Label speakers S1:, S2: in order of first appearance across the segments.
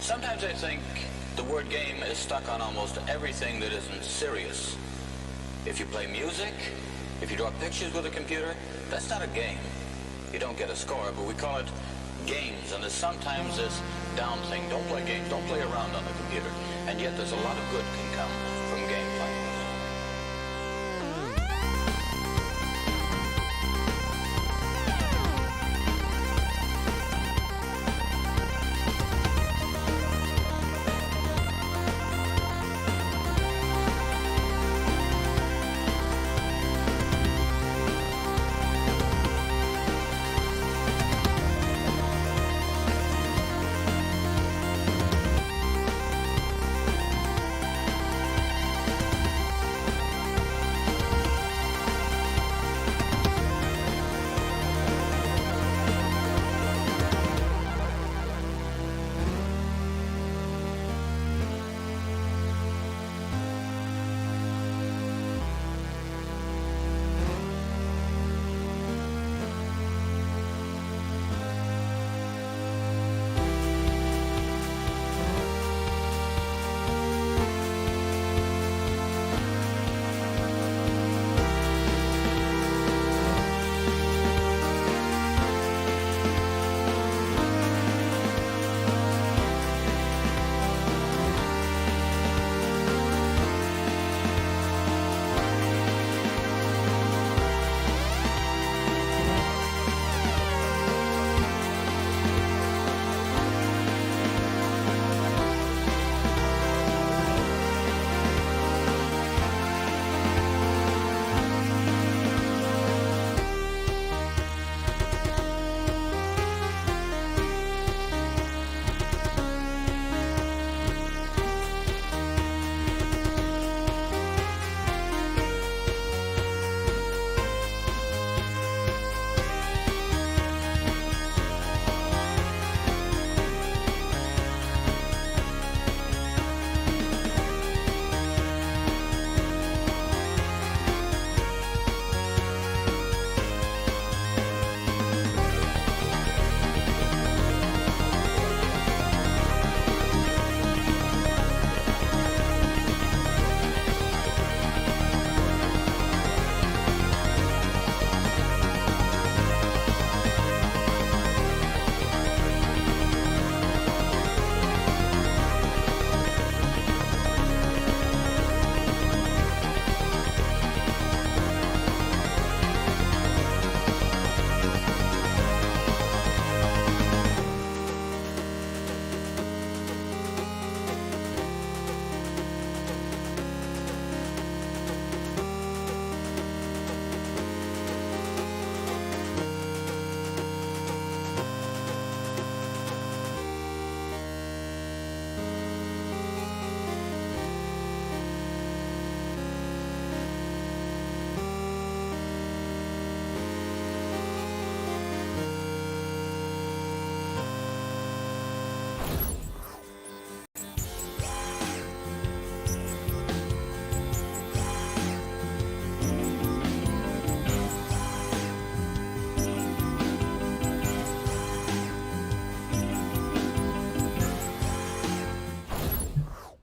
S1: Sometimes I think the word game is stuck on almost everything that isn't serious. If you play music, if you draw pictures with a computer, that's not a game. You don't get a score, but we call it games. And there's sometimes this down thing. Don't play games, don't play around on the computer. And yet there's a lot of good can come from gameplay.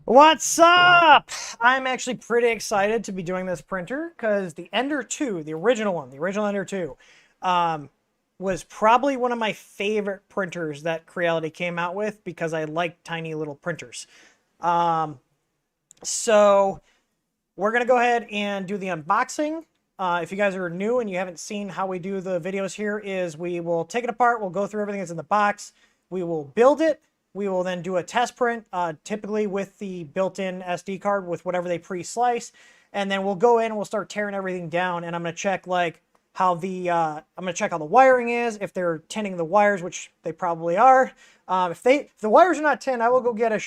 S2: What's up? I'm actually pretty excited to be doing this printer because the Ender 2, the original one, the original Ender 2, was probably one of my favorite printers that Creality came out with because I like tiny little printers. So we're going to go ahead and do the unboxing. If you guys are new and you haven't seen how we do the videos here, is we will take it apart, we'll go through everything that's in the box, we will build it, we will then do a test print, typically with the built-in SD card with whatever they pre-slice, and then we'll go in and we'll start tearing everything down, and I'm going to check like how the I'm going to check how the wiring is, if they're tinning the wires, which they probably are. If the wires are not tinned, I will go get a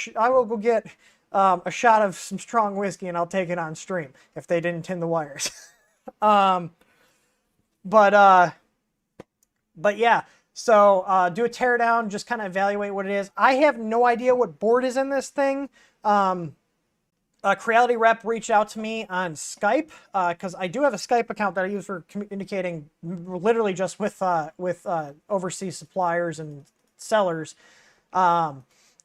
S2: shot of some strong whiskey and I'll take it on stream if they didn't tin the wires. But yeah, so do a teardown, just kind of evaluate what it is. I have no idea what board is in this thing. A Creality rep reached out to me on Skype because I do have a Skype account that I use for communicating literally just with overseas suppliers and sellers.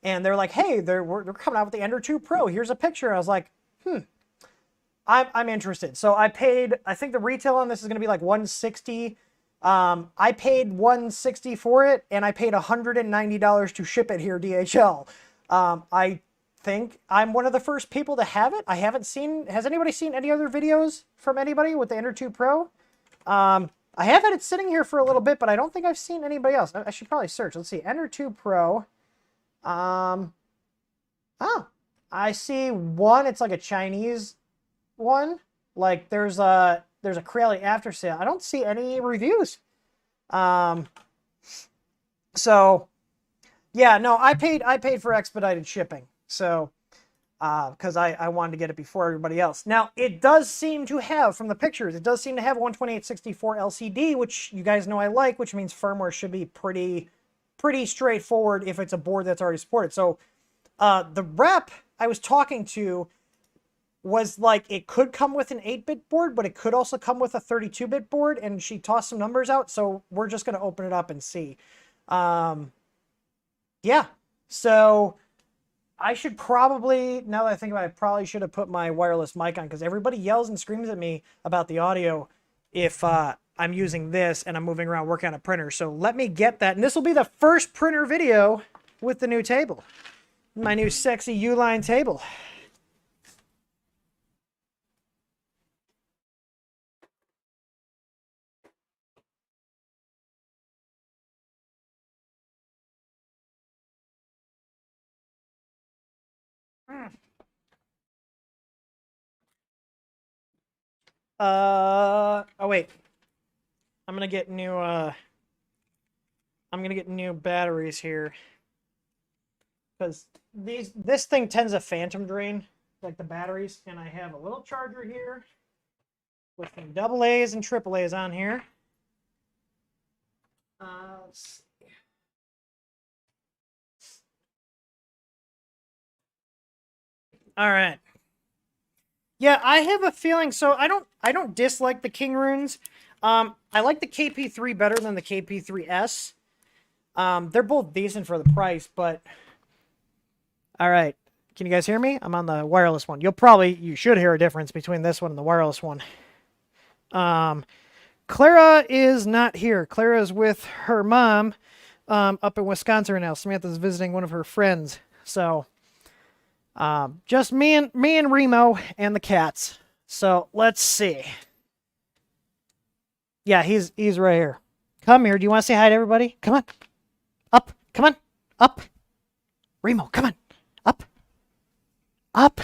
S2: and they're like, hey, they're coming out with the Ender 2 Pro. Here's a picture. I was like, I'm interested. So I paid, I think the retail on this is going to be like $160. I paid $160 for it, and I paid $190 to ship it here, DHL. I think I'm one of the first people to have it. I haven't seen, has anybody seen any other videos from anybody with the Ender 2 Pro? I have had it sitting here for a little bit, but I don't think I've seen anybody else. I should probably search. Let's see, Ender 2 Pro. Oh, I see one. It's like a Chinese one. Like there's a Creality after sale. I don't see any reviews. So yeah, no, I paid for expedited shipping. So because I wanted to get it before everybody else. Now it does seem to have, from the pictures, it does seem to have 128/64 LCD, which you guys know I like, which means firmware should be pretty straightforward if it's a board that's already supported. So the rep I was talking to was like, it could come with an 8-bit board, but it could also come with a 32-bit board, and she tossed some numbers out, so we're just going to open it up and see. Yeah, so I should probably, now that I think about it, I probably should have put my wireless mic on, because everybody yells and screams at me about the audio if I'm using this and I'm moving around working on a printer. So let me get that, and this will be the first printer video with the new table. My new sexy U-line table. Oh wait. I'm gonna get new batteries here. Because this thing tends to phantom drain, like the batteries, and I have a little charger here with some AA's and AAA's on here. Let's see. All right. Yeah, I have a feeling. So I don't dislike the King runes. I like the KP3 better than the KP3S. They're both decent for the price, but all right. Can you guys hear me? I'm on the wireless one. You should hear a difference between this one and the wireless one. Clara is not here. Clara is with her mom up in Wisconsin right now. Samantha's visiting one of her friends. So just me and Remo and the cats. So let's see. Yeah, he's right here. Come here. Do you want to say hi to everybody? Come on. Up. Come on. Up. Remo, come on. Up. Up.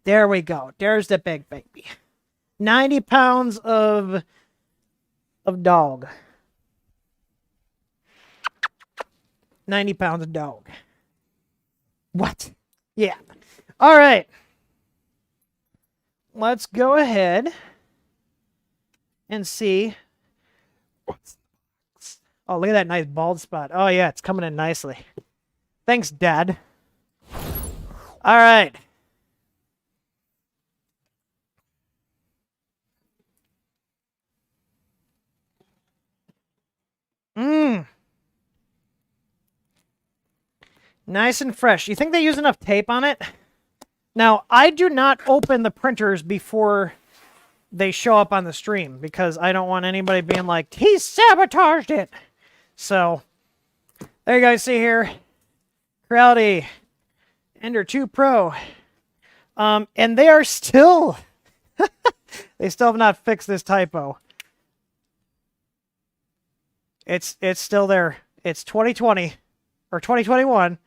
S2: There we go. There's the big baby. 90 pounds of dog. 90 pounds of dog. What? Yeah. All right. Let's go ahead and see. Oh, look at that nice bald spot. Oh, yeah, it's coming in nicely. Thanks, Dad. All right. Nice and fresh. You think they use enough tape on it? Now, I do not open the printers before they show up on the stream because I don't want anybody being like, he sabotaged it. So, there you guys see here. Creality Ender 2 Pro. And they are still... they still have not fixed this typo. It's still there. It's 2020 or 2021,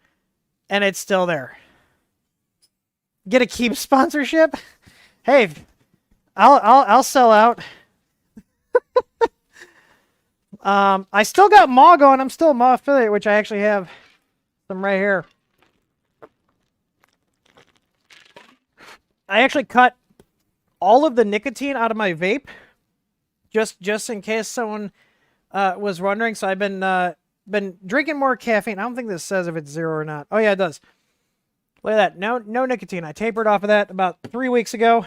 S2: and it's still there. Get a Keep sponsorship? Hey, I'll sell out. I still got Maw going. I'm still a Maw affiliate, which I actually have some right here. I actually cut all of the nicotine out of my vape, just in case someone was wondering. So I've been drinking more caffeine. I don't think this says if it's 0 or not. Oh yeah, it does. Look at that. No nicotine. I tapered off of that about 3 weeks ago.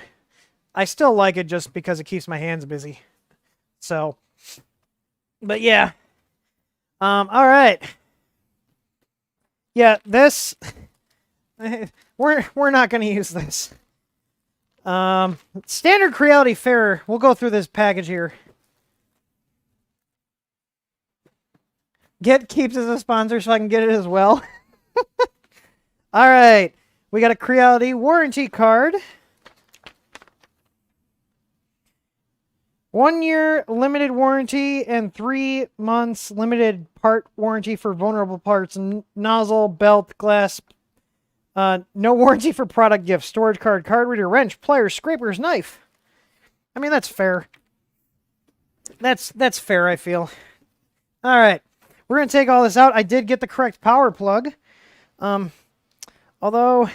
S2: I still like it just because it keeps my hands busy. So, but yeah. All right. Yeah, this we're not going to use this. Standard Creality fare. We'll go through this package here. Keeps as a sponsor so I can get it as well. All right. We got a Creality warranty card. 1 year limited warranty and 3 months limited part warranty for vulnerable parts, nozzle, belt, glass. No warranty for product gifts, storage card, card reader, wrench, pliers, scrapers, knife. I mean, that's fair. That's fair, I feel. All right. We're going to take all this out. I did get the correct power plug. Although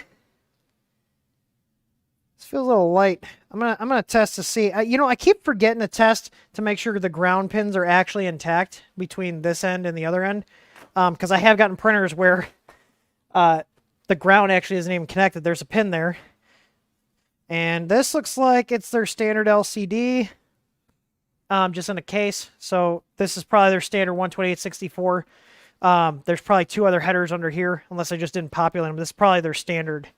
S2: this feels a little light. I'm gonna test to see. You know, I keep forgetting to test to make sure the ground pins are actually intact between this end and the other end. Because I have gotten printers where the ground actually isn't even connected. There's a pin there. And this looks like it's their standard LCD. Just in a case. So this is probably their standard 128/64. There's probably 2 other headers under here, unless I just didn't populate them. This is probably their standard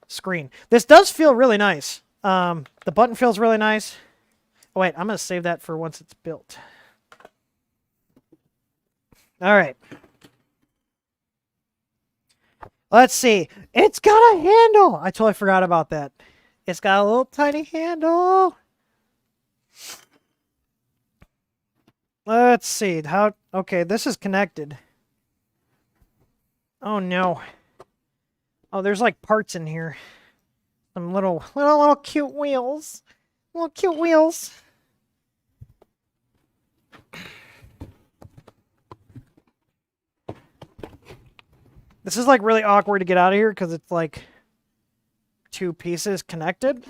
S2: screen. This does feel really nice. The button feels really nice. Oh, wait, I'm going to save that for once it's built. All right. Let's see. It's got a handle. I totally forgot about that. It's got a little tiny handle. Let's see. Okay, this is connected. Oh, no. Oh, there's like parts in here. Some little cute wheels. Little cute wheels. This is like really awkward to get out of here because it's like 2 pieces connected.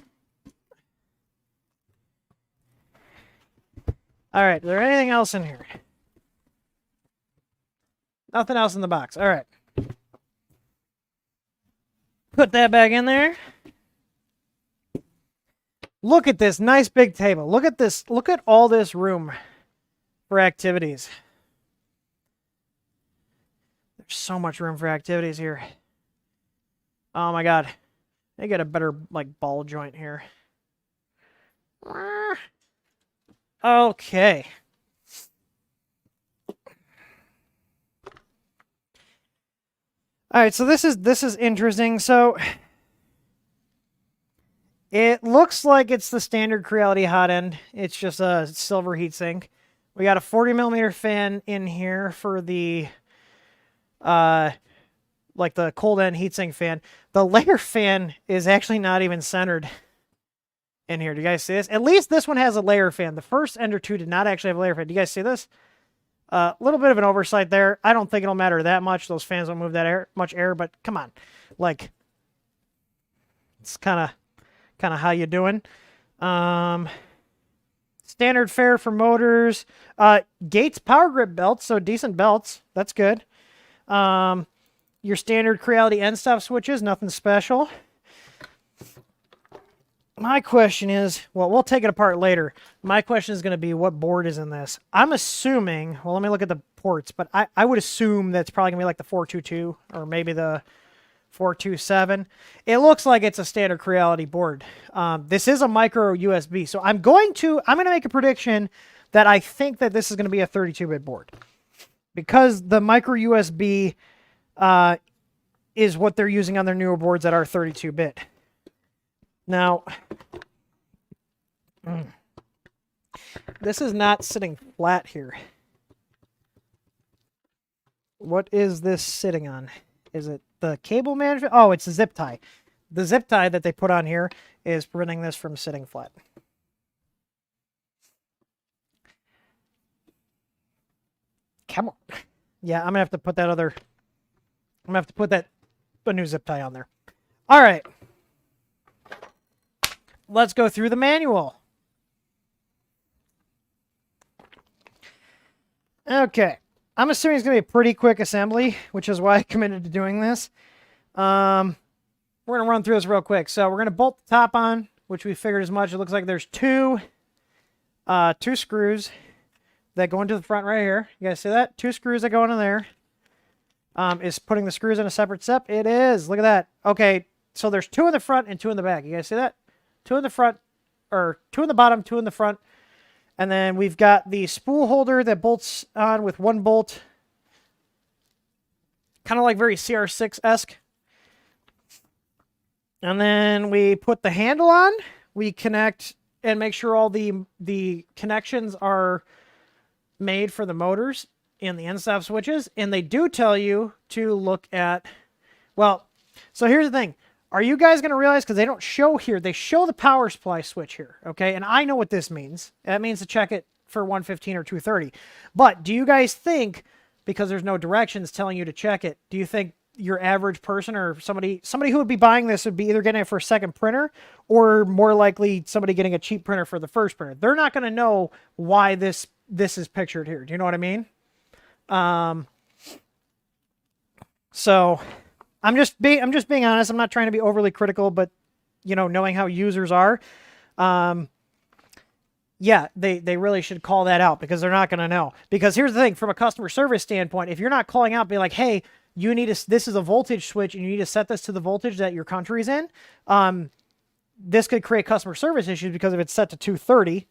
S2: All right, is there anything else in here? Nothing else in the box. All right. Put that back in there. Look at this nice big table. Look at this. Look at all this room for activities. There's so much room for activities here. Oh my God. They get a better like ball joint here. Okay. All right, so this is interesting. So it looks like it's the standard Creality hot end. It's just a silver heatsink. We got a 40mm fan in here for the like the cold end heatsink fan. The layer fan is actually not even centered in here. Do you guys see this? At least this one has a layer fan. The first Ender 2 did not actually have a layer fan. Do you guys see this? A little bit of an oversight there. I don't think it'll matter that much. Those fans don't move that much air, but come on. Like, it's kind of how you doing. Standard fare for motors. Gates power grip belts, so decent belts. That's good. Your standard Creality end stop switches, nothing special. My question is, well, we'll take it apart later. My question is going to be, what board is in this? I'm assuming, well, let me look at the ports, but I would assume that's probably going to be like the 422 or maybe the 427. It looks like it's a standard Creality board. This is a micro USB, so I'm going to make a prediction that I think that this is going to be a 32-bit board because the micro USB is what they're using on their newer boards that are 32-bit. Now, this is not sitting flat here. What is this sitting on? Is it the cable management? Oh, it's a zip tie. The zip tie that they put on here is preventing this from sitting flat. Come on. Yeah, I'm going to have to put that other... I'm going to have to put a new zip tie on there. All right. Let's go through the manual. Okay. I'm assuming it's going to be a pretty quick assembly, which is why I committed to doing this. We're going to run through this real quick. So we're going to bolt the top on, which we figured as much. It looks like there's two screws that go into the front right here. You guys see that? 2 screws that go into there. is putting the screws in a separate step. It is. Look at that. Okay, so there's 2 in the front and 2 in the back. You guys see that? 2 in the front, or 2 in the bottom, 2 in the front. And then we've got the spool holder that bolts on with 1 bolt. Kind of like very CR6-esque. And then we put the handle on. We connect and make sure all the connections are made for the motors and the end stop switches. And they do tell you to look at, well, so here's the thing. Are you guys going to realize, because they don't show here, they show the power supply switch here, okay? And I know what this means. That means to check it for 115 or 230. But do you guys think, because there's no directions telling you to check it, do you think your average person or somebody who would be buying this would be either getting it for a second printer or more likely somebody getting a cheap printer for the first printer? They're not going to know why this is pictured here. Do you know what I mean? So I'm just being honest. I'm not trying to be overly critical, but you know, knowing how users are, yeah, they really should call that out, because they're not going to know. Because here's the thing, from a customer service standpoint, if you're not calling out, being like, hey, you need to, this is a voltage switch and you need to set this to the voltage that your country's in, this could create customer service issues, because if it's set to 230,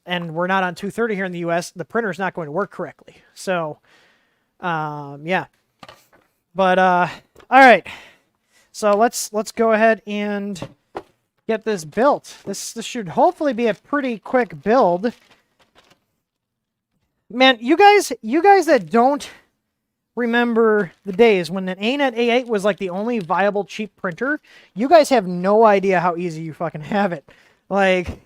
S2: and we're not on 230 here in the US, the printer's not going to work correctly. So, yeah. But, all right. So let's go ahead and get this built. This should hopefully be a pretty quick build. Man, you guys that don't remember the days when an ANET A8 was like the only viable cheap printer, you guys have no idea how easy you fucking have it. Like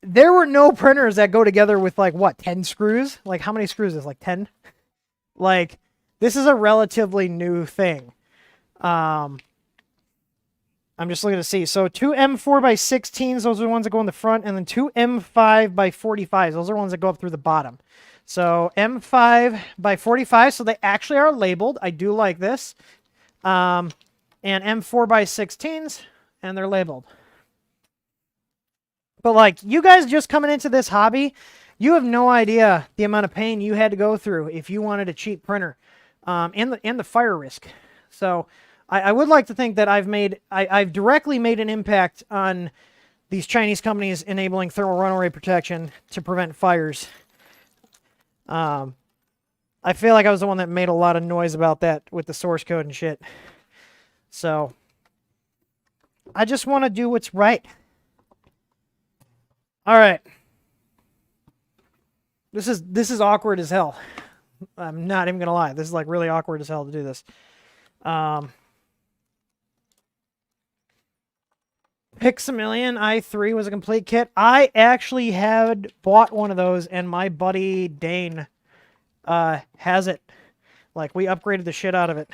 S2: there were no printers that go together with like, what, 10 screws? Like, how many screws is like 10? Like, this is a relatively new thing. I'm just looking to see. So 2 M4x16s, those are the ones that go in the front, and then 2 M5x45s, those are the ones that go up through the bottom. So M5x45, so they actually are labeled. I do like this. And M4x16s, and they're labeled. But like, you guys just coming into this hobby, you have no idea the amount of pain you had to go through if you wanted a cheap printer, and the fire risk. So I would like to think that I've directly made an impact on these Chinese companies enabling thermal runaway protection to prevent fires. I feel like I was the one that made a lot of noise about that with the source code and shit. So I just want to do what's right. All right. This is awkward as hell. I'm not even gonna lie. This is like really awkward as hell to do this. Pixamillion i3 was a complete kit. I actually had bought one of those, and my buddy Dane has it. Like, we upgraded the shit out of it.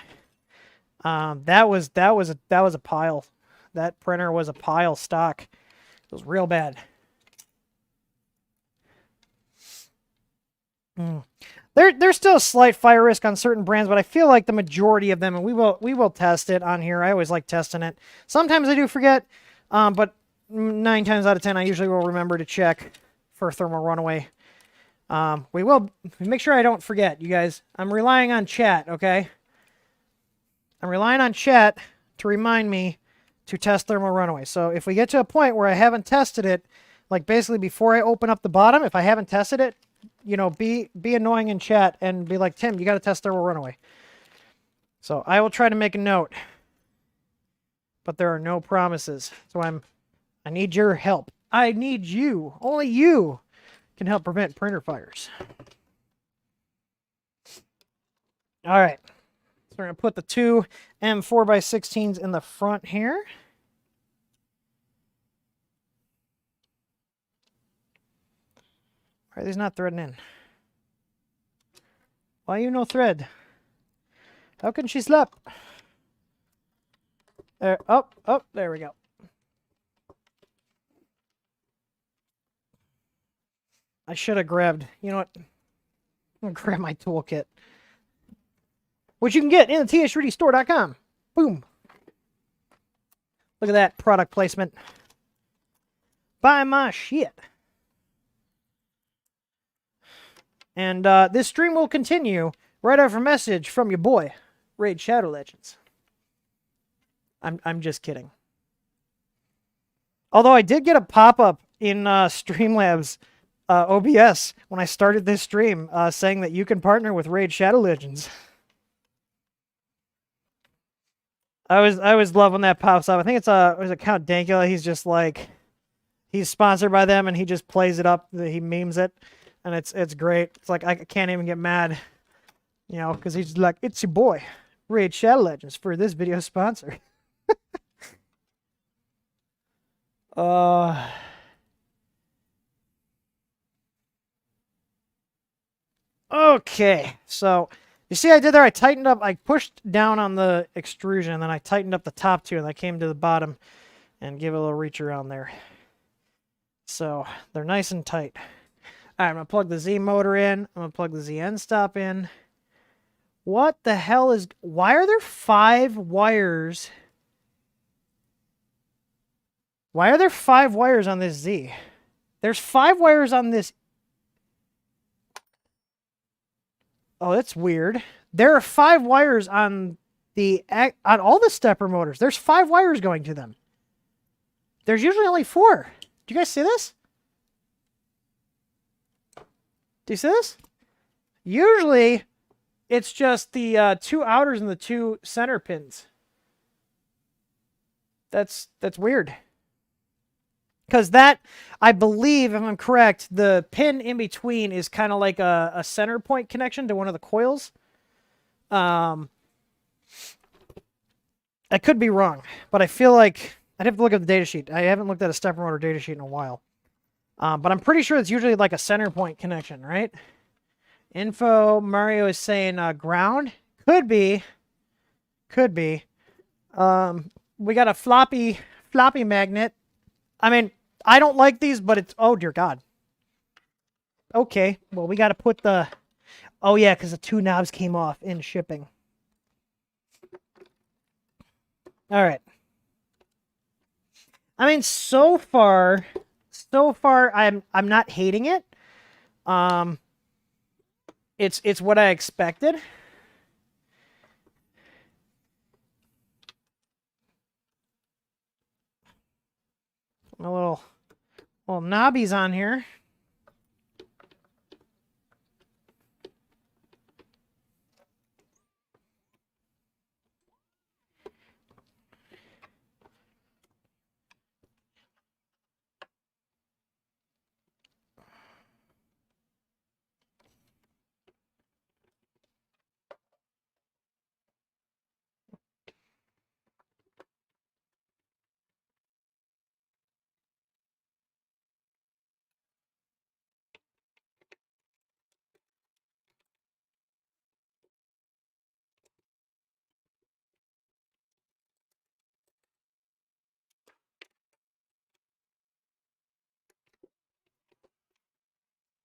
S2: That was a pile. That printer was a pile stock. It was real bad. There's still a slight fire risk on certain brands, but I feel like the majority of them, and we will test it on here. I always like testing it. Sometimes I do forget, but 9 times out of 10, I usually will remember to check for thermal runaway. We will make sure I don't forget, you guys. I'm relying on chat, okay? I'm relying on chat to remind me to test thermal runaway. So if we get to a point where I haven't tested it, like basically before I open up the bottom, if I haven't tested it, you know, be annoying in chat and be like, Tim, you got to test thermal runaway. So I will try to make a note, but there are no promises. So I need your help. I need you. Only you can help prevent printer fires. All right. So we're going to put the 2 M4x16s in the front here. Why are these not threading in? Why you no thread? How can she slap? There, oh, there we go. I should have grabbed, you know what? I'm going to grab my toolkit. Which you can get in the th3dstore.com. Boom. Look at that product placement. Buy my shit. And this stream will continue right after a message from your boy, Raid Shadow Legends. I'm just kidding. Although I did get a pop-up in Streamlabs OBS when I started this stream saying that you can partner with Raid Shadow Legends. I was love when that pops up. I think it's was it Count Dankula? He's just like, he's sponsored by them and he just plays it up. He memes it, and it's great. It's like I can't even get mad, you know, because he's like, it's your boy, Raid Shadow Legends, for this video sponsor. Okay, so you see I did there, I tightened up, I pushed down on the extrusion, and then I tightened up the top two, and I came to the bottom and give it a little reach around there. So they're nice and tight. All right, I'm going to plug the Z motor in. I'm going to plug the Z end stop in. What the hell is... Why are there 5 wires? Why are there 5 wires on this Z? There's 5 wires on this... Oh, that's weird. There are 5 wires on all the stepper motors. There's 5 wires going to them. There's usually only 4. Do you guys see this? Do you see this? Usually, it's just the 2 outers and the 2 center pins. That's weird. Because that, I believe, if I'm correct, the pin in between is kind of like a center point connection to one of the coils. I could be wrong, but I feel like I'd have to look at the datasheet. I haven't looked at a stepper motor datasheet in a while. But I'm pretty sure it's usually like a center point connection, right? Info, Mario is saying ground. Could be. Could be. We got a floppy magnet. I mean, I don't like these, but it's... Oh, dear God. Okay, well, we got to put the... Oh, yeah, because the 2 knobs came off in shipping. All right. I mean, so far, I'm not hating it. It's what I expected. A little knobbies on here.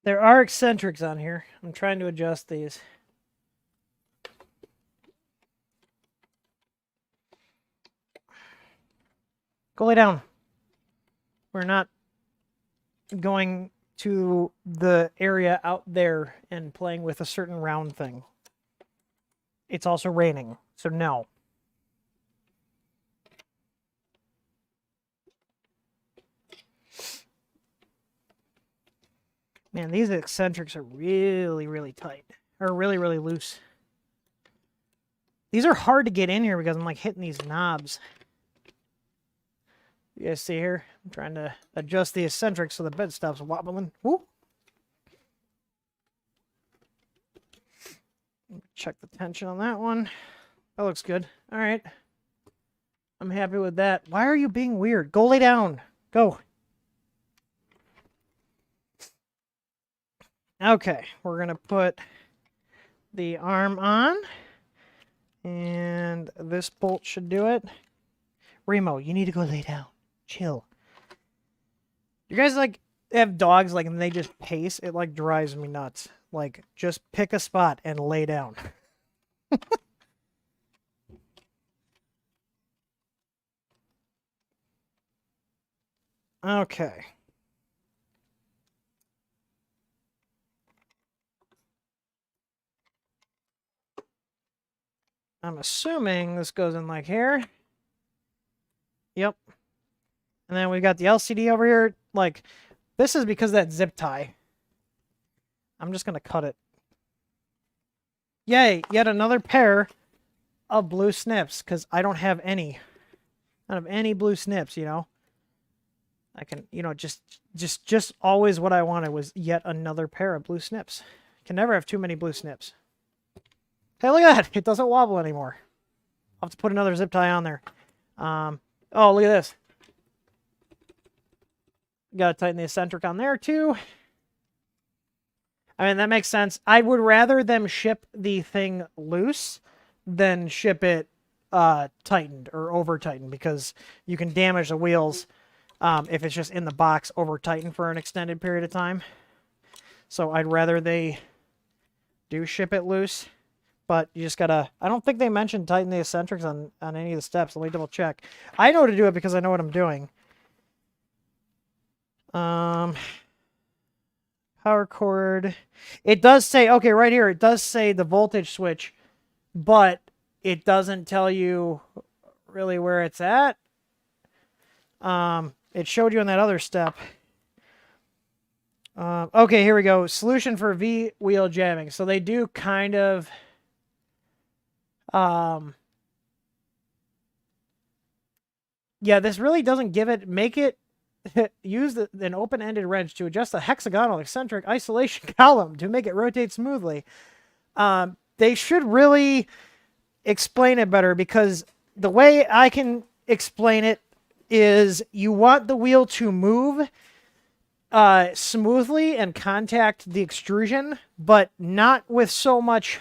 S2: There are eccentrics on here. I'm trying to adjust these. Go lay down. We're not going to the area out there and playing with a certain round thing. It's also raining, so no. Man, these eccentrics are really, really tight. Or really, really loose. These are hard to get in here because I'm like hitting these knobs. You guys see here? I'm trying to adjust the eccentrics so the bed stops wobbling. Woo! Check the tension on that one. That looks good. All right. I'm happy with that. Why are you being weird? Go lay down. Go. Okay, we're going to put the arm on. And this bolt should do it. Remo, you need to go lay down. Chill. You guys, like, have dogs, like, and they just pace? It, like, drives me nuts. Like, just pick a spot and lay down. Okay. I'm assuming this goes in like here. Yep. And then we got the LCD over here. Like, this is because of that zip tie. I'm just going to cut it. Yay, yet another pair of blue snips, because I don't have any. I don't have any blue snips, you know. I can, you know, just always what I wanted was yet another pair of blue snips. Can never have too many blue snips. Hey, look at that. It doesn't wobble anymore. I'll have to put another zip tie on there. Oh, look at this. Got to tighten the eccentric on there, too. I mean, that makes sense. I would rather them ship the thing loose than ship it tightened or over-tightened, because you can damage the wheels if it's just in the box over-tightened for an extended period of time. So I'd rather they do ship it loose. But you just gotta... I don't think they mentioned tighten the eccentrics on any of the steps. Let me double check. I know to do it because I know what I'm doing. Power cord. It does say... Okay, right here. It does say the voltage switch. But it doesn't tell you really where it's at. It showed you on that other step. Okay, here we go. Solution for V-wheel jamming. So they do kind of... yeah, this really doesn't give it... Make it... use an open-ended wrench to adjust the hexagonal eccentric isolation column to make it rotate smoothly. They should really explain it better, because the way I can explain it is you want the wheel to move smoothly and contact the extrusion, but not with so much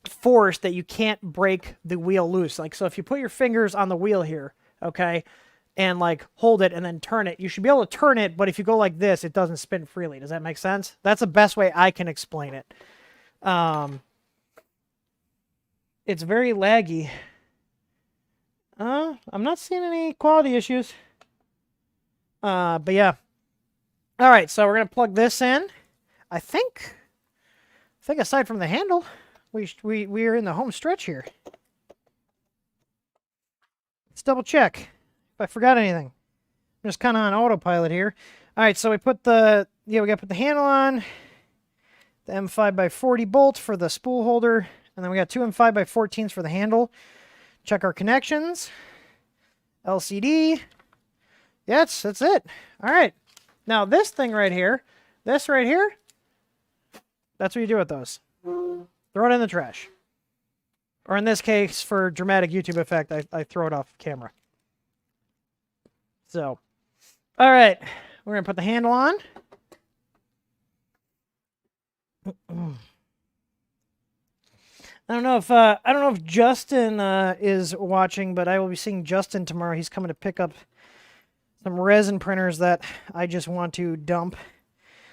S2: force that you can't break the wheel loose. Like, so if you put your fingers on the wheel here, okay, and like hold it and then turn it, you should be able to turn it, but if you go like this, it doesn't spin freely. Does that make sense? That's the best way I can explain it. It's very laggy. I'm not seeing any quality issues. But yeah. All right, so we're gonna plug this in. I think aside from the handle, we are in the home stretch here. Let's double check if I forgot anything. I'm just kind of on autopilot here. All right, so we put the we got to put the handle on. The M5x40 bolt for the spool holder, and then we got two M5x14s for the handle. Check our connections. LCD. Yes, that's it. All right. Now this thing right here, that's what you do with those. Throw it in the trash. Or in this case, for dramatic YouTube effect, I throw it off camera. So, all right. We're going to put the handle on. I don't know if Justin is watching, but I will be seeing Justin tomorrow. He's coming to pick up some resin printers that I just want to dump.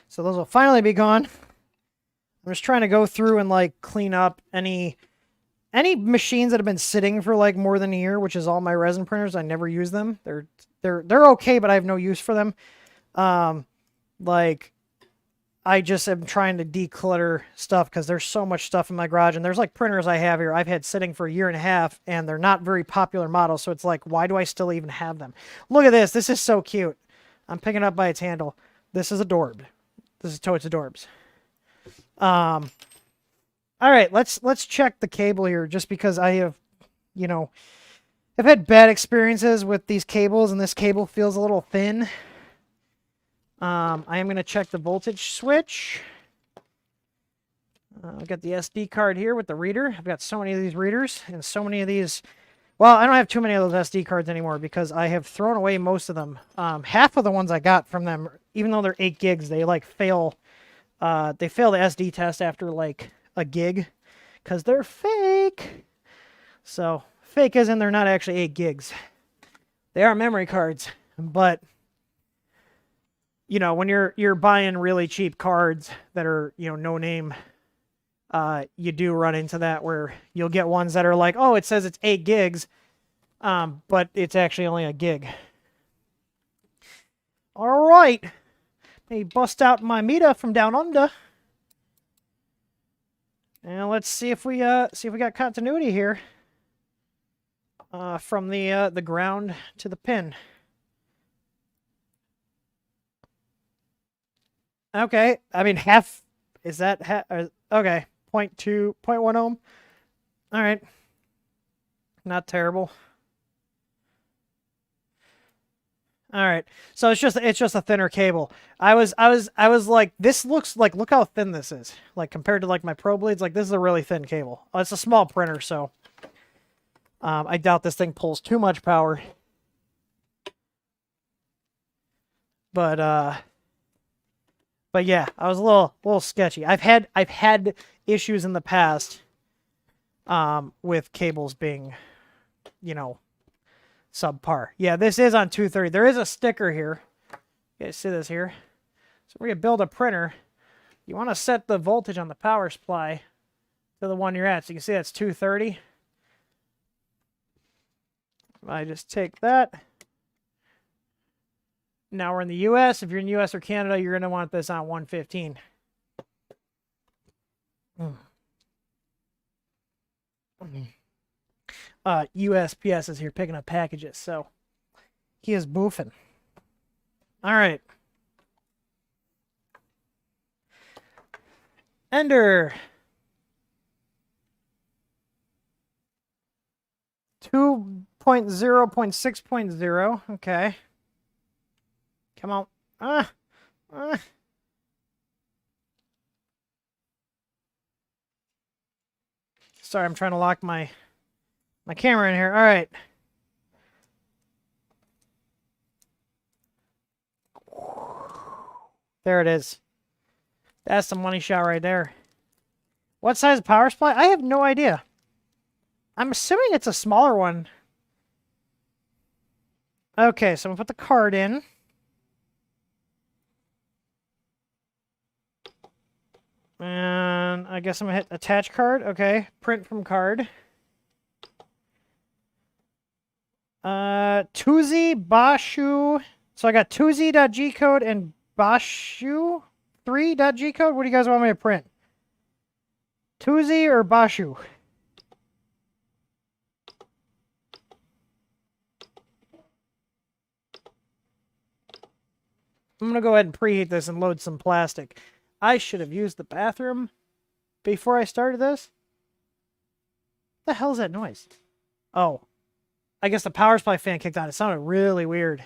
S2: So those will finally be gone. I'm just trying to go through and like clean up any machines that have been sitting for like more than a year, which is all my resin printers. I never use them. They're okay, but I have no use for them. Like, I just am trying to declutter stuff because there's so much stuff in my garage, and there's like printers I have here I've had sitting for a year and a half, and they're not very popular models, so it's like, why do I still even have them? Look at this. This is so cute. I'm picking it up by its handle. This is adorbed. This is Totes Adorbs. All right, let's check the cable here, just because I have, I've had bad experiences with these cables, and this cable feels a little thin. I am going to check the voltage switch. I've got the SD card here with the reader. I've got so many of these readers and so many of these. Well, I don't have too many of those SD cards anymore because I have thrown away most of them. Half of the ones I got from them, even though they're 8 gigs, they like fail. They fail the SD test after like a gig because they're fake. So fake as in they're not actually 8 gigs. They are memory cards, but when you're buying really cheap cards that are, no name, you do run into that where you'll get ones that are like, oh, it says it's 8 gigs, but it's actually only a gig. All right. Let me bust out my meter from down under. And let's see if we got continuity here. From the ground to the pin. Okay, I mean half. Is that okay? 0.2, 0.1 ohm. All right, not terrible. All right, so it's just a thinner cable. I was like, this looks like, look how thin this is. Like compared to like my Pro Blades, like this is a really thin cable. It's a small printer, so I doubt this thing pulls too much power. But yeah, I was a little sketchy. I've had issues in the past with cables being, you know, subpar. Yeah, this is on 230. There is a sticker here. You guys see this here? So we're going to build a printer. You want to set the voltage on the power supply to the one you're at. So you can see that's 230. I just take that. Now we're in the US. If you're in the US or Canada, you're going to want this on 115. USPS is here picking up packages, so he is boofing. All right. Ender. 2.0.6.0. Okay. Come on. Sorry, I'm trying to lock my camera in here. All right. There it is. That's the money shot right there. What size power supply? I have no idea. I'm assuming it's a smaller one. Okay, so I'm going to put the card in. And I guess I'm going to hit attach card. Okay, print from card. Tuzi, Bashu. So I got Tuzi.g code and Bashu 3.g code. What do you guys want me to print? Tuzi or Bashu? I'm going to go ahead and preheat this and load some plastic. I should have used the bathroom before I started this. What the hell is that noise? Oh. I guess the power supply fan kicked on. It sounded really weird.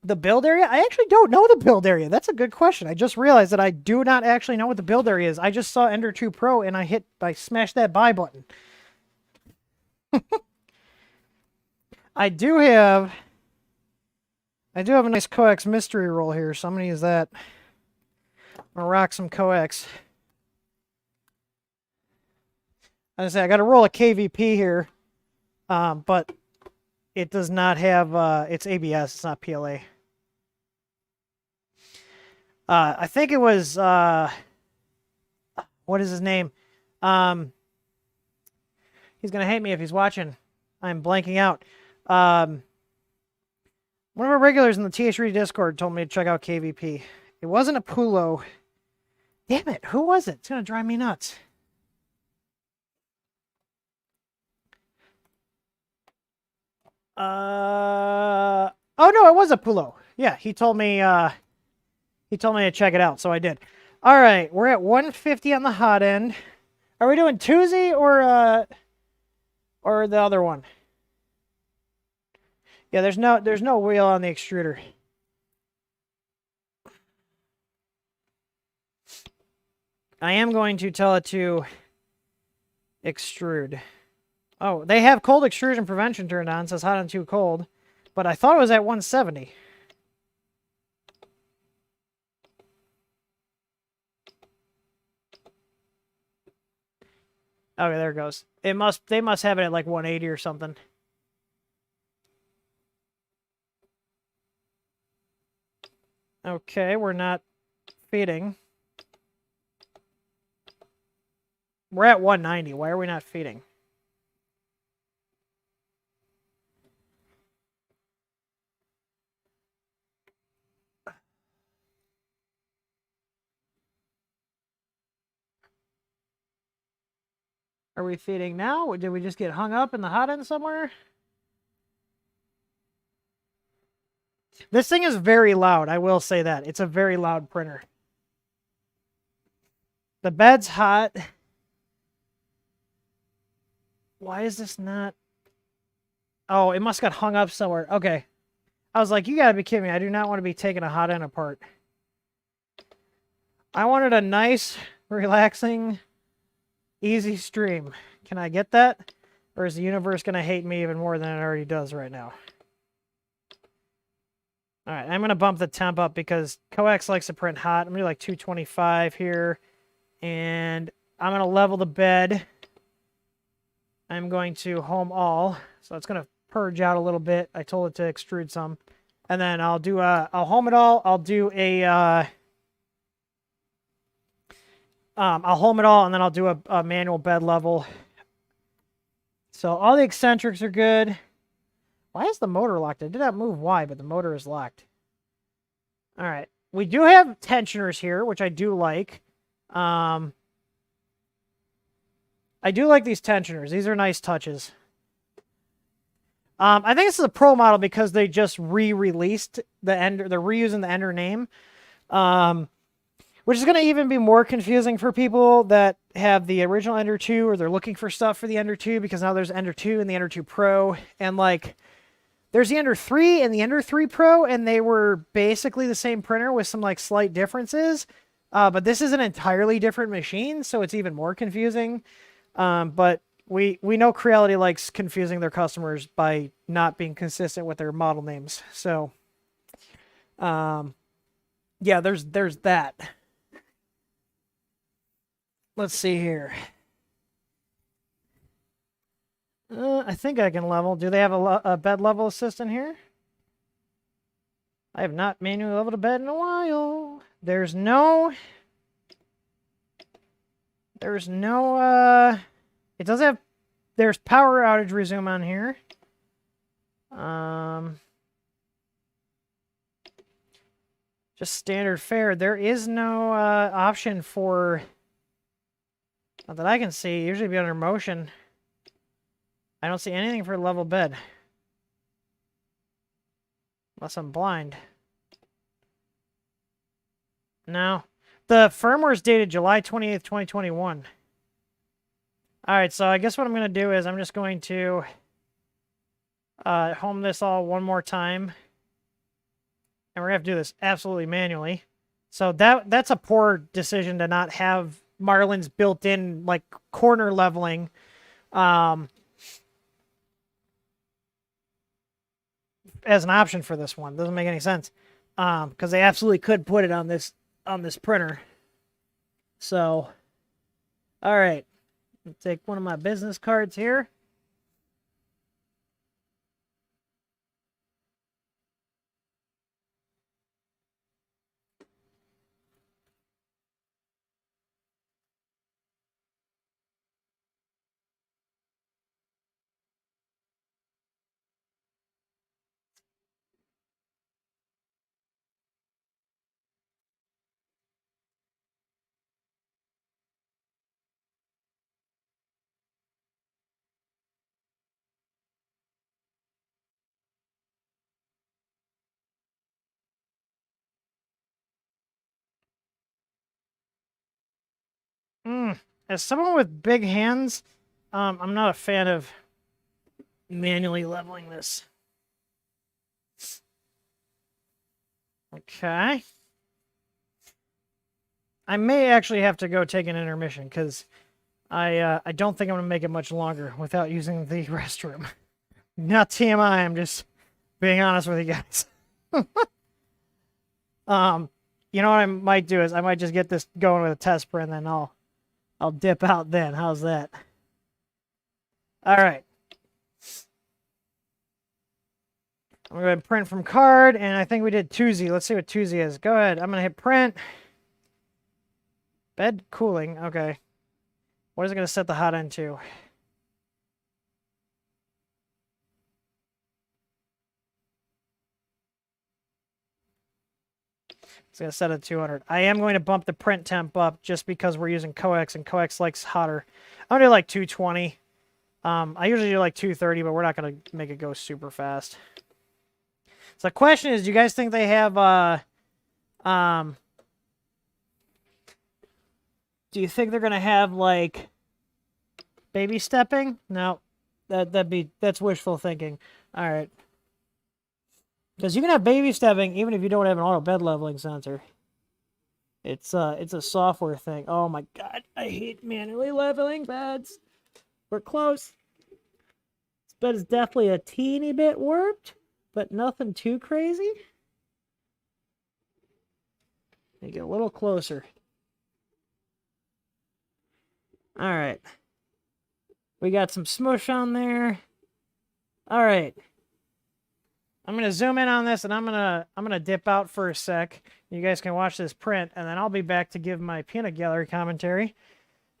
S2: The build area? I actually don't know the build area. That's a good question. I just realized that I do not actually know what the build area is. I just saw Ender 2 Pro and I smashed that buy button. I do have a nice coax mystery roll here, so I'm going to use that. I'm going to rock some coax. As I say, I got a roll of KVP here, but it does not have, it's ABS, it's not PLA. I think it was, what is his name? He's going to hate me if he's watching. I'm blanking out. One of our regulars in the TH3 Discord told me to check out KVP. It wasn't a Pulo. Damn it, who was it? It's going to drive me nuts. Oh no, it was a Pulo. Yeah, he told me to check it out, so I did. All right, we're at 150 on the hot end. Are we doing Tuzi or the other one? Yeah, there's no wheel on the extruder. I am going to tell it to extrude. Oh, they have cold extrusion prevention turned on, says hot and too cold. But I thought it was at 170. Okay, there it goes. They must have it at like 180 or something. Okay, we're not feeding. We're at 190. Why are we not feeding? are we feeding now? Did we just get hung up in the hot end somewhere? This thing is very loud, I will say that. It's a very loud printer. The bed's hot. Why is this not... Oh, it must got hung up somewhere. Okay. I was like, you gotta be kidding me. I do not want to be taking a hot end apart. I wanted a nice, relaxing, easy stream. Can I get that? Or is the universe going to hate me even more than it already does right now? Alright, I'm going to bump the temp up because Coax likes to print hot. I'm going to do like 225 here. And I'm going to level the bed. I'm going to home all. So it's going to purge out a little bit. I told it to extrude some. And then I'll do I'll home it all. I'll do a... I'll home it all, and then I'll do a manual bed level. So all the eccentrics are good. Why is the motor locked? I did not move Y, but the motor is locked. All right. We do have tensioners here, which I do like. I do like these tensioners. These are nice touches. I think this is a pro model because they just re-released the Ender. They're reusing the Ender name. Which is going to even be more confusing for people that have the original Ender 2 or they're looking for stuff for the Ender 2 because now there's Ender 2 and the Ender 2 Pro. And, like, there's the Ender 3 and the Ender 3 Pro, and they were basically the same printer with some, like, slight differences. But this is an entirely different machine, so it's even more confusing. But we know Creality likes confusing their customers by not being consistent with their model names. So, yeah, there's that. Let's see here. I think I can level. Do they have a bed level assistant here? I have not manually leveled a bed in a while. There's no... It does have... There's power outage resume on here. Just standard fare. There is no option for... Not that I can see. Usually be under motion. I don't see anything for level bed. Unless I'm blind. No. The firmware is dated July 28th, 2021. Alright, so I guess what I'm going to do is I'm just going to home this all one more time. And we're going to have to do this absolutely manually. So that's a poor decision to not have Marlin's built-in, like, corner leveling. As an option for this one. Doesn't make any sense. Because they absolutely could put it on this printer. So, alright. Take one of my business cards here. As someone with big hands, I'm not a fan of manually leveling this. Okay. I may actually have to go take an intermission, because I don't think I'm going to make it much longer without using the restroom. Not TMI, I'm just being honest with you guys. You know what I might do is I might just get this going with a test print, and then I'll dip out then. How's that? All right. I'm going to go ahead and print from card, and I think we did Tuesday. Let's see what Tuesday is. Go ahead. I'm going to hit print. Bed cooling. Okay. What is it going to set the hot end to? It's gonna set it 200. I am going to bump the print temp up just because we're using coax and coax likes hotter. I'm gonna do like 220. I usually do like 230, but we're not gonna make it go super fast. So the question is, do you guys think they have do you think they're gonna have like baby stepping? No, that's wishful thinking. All right, because you can have baby stepping even if you don't have an auto bed leveling sensor. It's a software thing. Oh my god, I hate manually leveling beds. We're close. This bed is definitely a teeny bit warped, but nothing too crazy. Make it a little closer. All right. We got some smush on there. All right. I'm going to zoom in on this and I'm going to dip out for a sec. You guys can watch this print and then I'll be back to give my peanut gallery commentary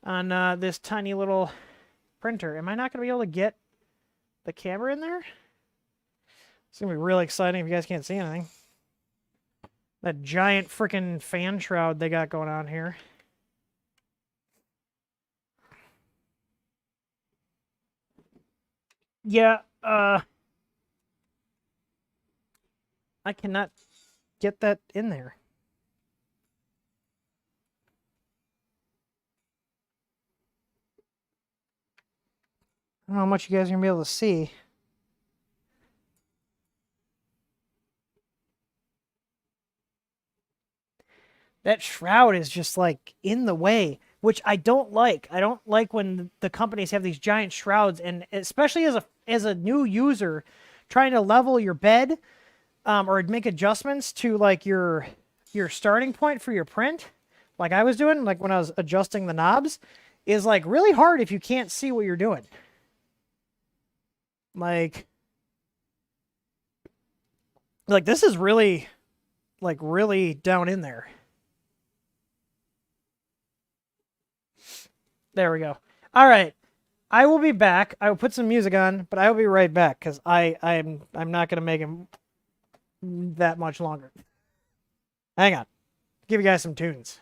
S2: on this tiny little printer. Am I not going to be able to get the camera in there? It's going to be really exciting if you guys can't see anything. That giant freaking fan shroud they got going on here. Yeah, I cannot get that in there. I don't know how much you guys are going to be able to see. That shroud is just like in the way, which I don't like. I don't like when the companies have these giant shrouds, and especially as a new user trying to level your bed or make adjustments to like your starting point for your print, like I was doing, like when I was adjusting the knobs, is like really hard if you can't see what you're doing. Like this is really down in there. There we go. All right. I will be back. I will put some music on, but I will be right back because I'm not going to make him that much longer. Hang on. Give you guys some tunes.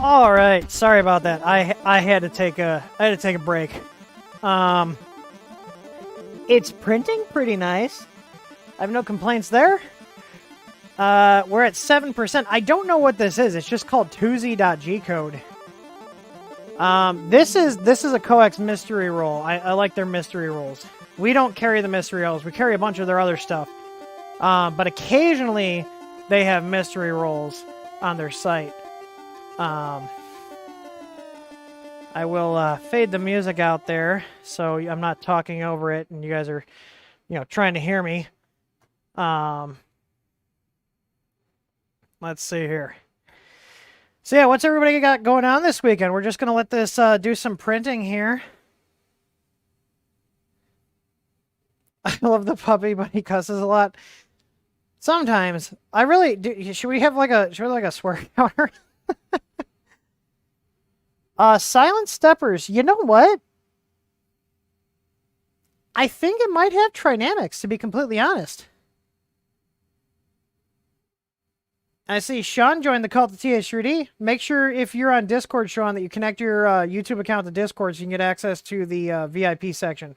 S2: All right, sorry about that. I had to take a break. It's printing pretty nice. I have no complaints there. We're at 7%. I don't know what this is. It's just called Tuesday.g code. This is a coax mystery roll. I like their mystery rolls. We don't carry the mystery rolls. We carry a bunch of their other stuff. But occasionally they have mystery rolls on their site. I will fade the music out there so I'm not talking over it and you guys are, trying to hear me. Let's see here. So yeah, what's everybody got going on this weekend? We're just going to let this do some printing here. I love the puppy, but he cusses a lot. Sometimes. I really do. Should we have like a swear counter? Silent Steppers. You know what? I think it might have Trinamics, to be completely honest. I see Sean joined the cult to TH3D. Make sure if you're on Discord, Sean, that you connect your YouTube account to Discord so you can get access to the VIP section.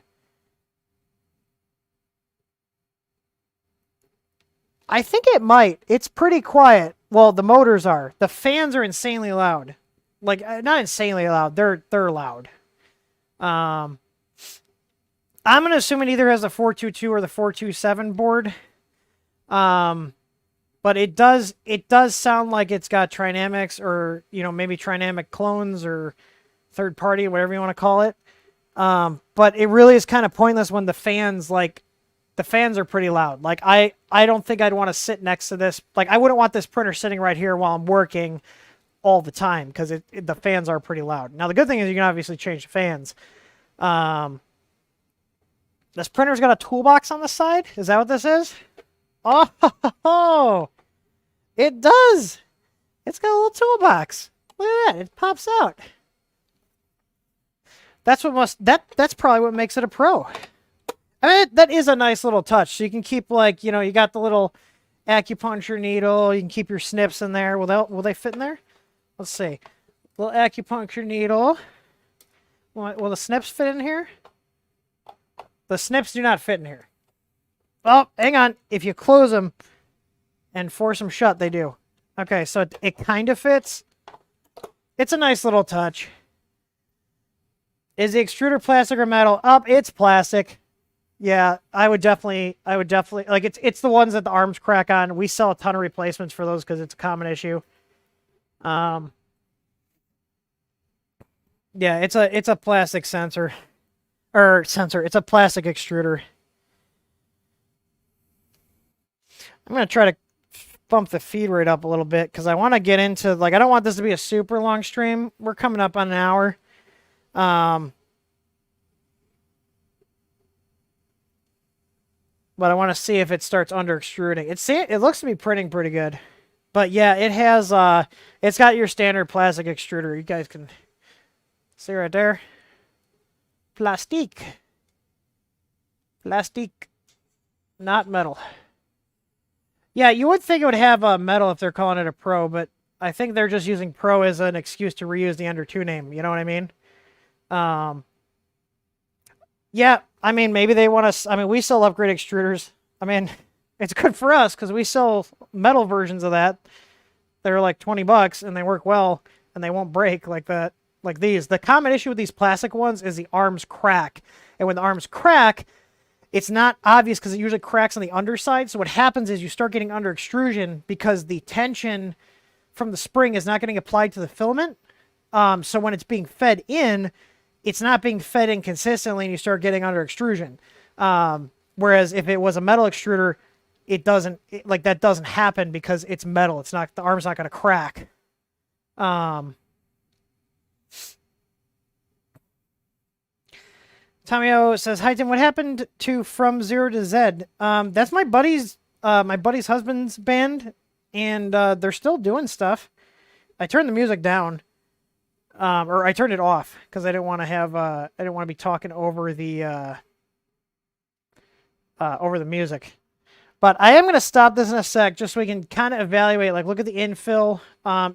S2: I think it might. It's pretty quiet. Well, the motors are. The fans are insanely loud. Like, not insanely loud. They're loud. I'm going to assume it either has the 422 or the 427 board. But it does sound like it's got Trinamics or, maybe Trinamic clones or third party, whatever you want to call it. But it really is kind of pointless when the fans are pretty loud. Like, I don't think I'd want to sit next to this. Like, I wouldn't want this printer sitting right here while I'm working all the time because the fans are pretty loud. Now, the good thing is you can obviously change the fans. This printer's got a toolbox on the side. Is that what this is? Oh, it does. It's got a little toolbox. Look at that. It pops out. That's probably what makes it a pro. I mean, that is a nice little touch. So you can keep, like, you got the little acupuncture needle. You can keep your snips in there. Will they fit in there? Let's see. Little acupuncture needle. Will the snips fit in here? The snips do not fit in here. Oh, hang on. If you close them and force them shut, they do. Okay, so it kind of fits. It's a nice little touch. Is the extruder plastic or metal? It's plastic. Yeah, I would definitely, like, it's the ones that the arms crack on. We sell a ton of replacements for those because it's a common issue. Yeah, it's a plastic sensor. It's a plastic extruder. I'm going to try to bump the feed rate up a little bit because I want to get into, like, I don't want this to be a super long stream. We're coming up on an hour. But I want to see if it starts under extruding. It looks to be printing pretty good. But yeah, it has, it's got your standard plastic extruder. You guys can see right there. Plastique. Plastique. Not metal. Yeah, you would think it would have metal if they're calling it a Pro, but I think they're just using Pro as an excuse to reuse the Ender 2 name. You know what I mean? Yeah, I mean, maybe they want to... I mean, we sell upgrade extruders. I mean, it's good for us because we sell metal versions of that. They're like $20 and they work well and they won't break like that, like these. The common issue with these plastic ones is the arms crack. And when the arms crack, it's not obvious because it usually cracks on the underside. So what happens is you start getting under extrusion because the tension from the spring is not getting applied to the filament. So when it's being fed in, it's not being fed in consistently and you start getting under extrusion. Whereas if it was a metal extruder, it doesn't, like that doesn't happen because it's metal. It's not, the arm's not going to crack. Tomio says, "Hi Tim, what happened to From Zero to Z?" That's my buddy's husband's band, and they're still doing stuff. I turned the music down, or I turned it off because I didn't want to have I didn't want to be talking over the music. But I am going to stop this in a sec just so we can kind of evaluate, like, look at the infill.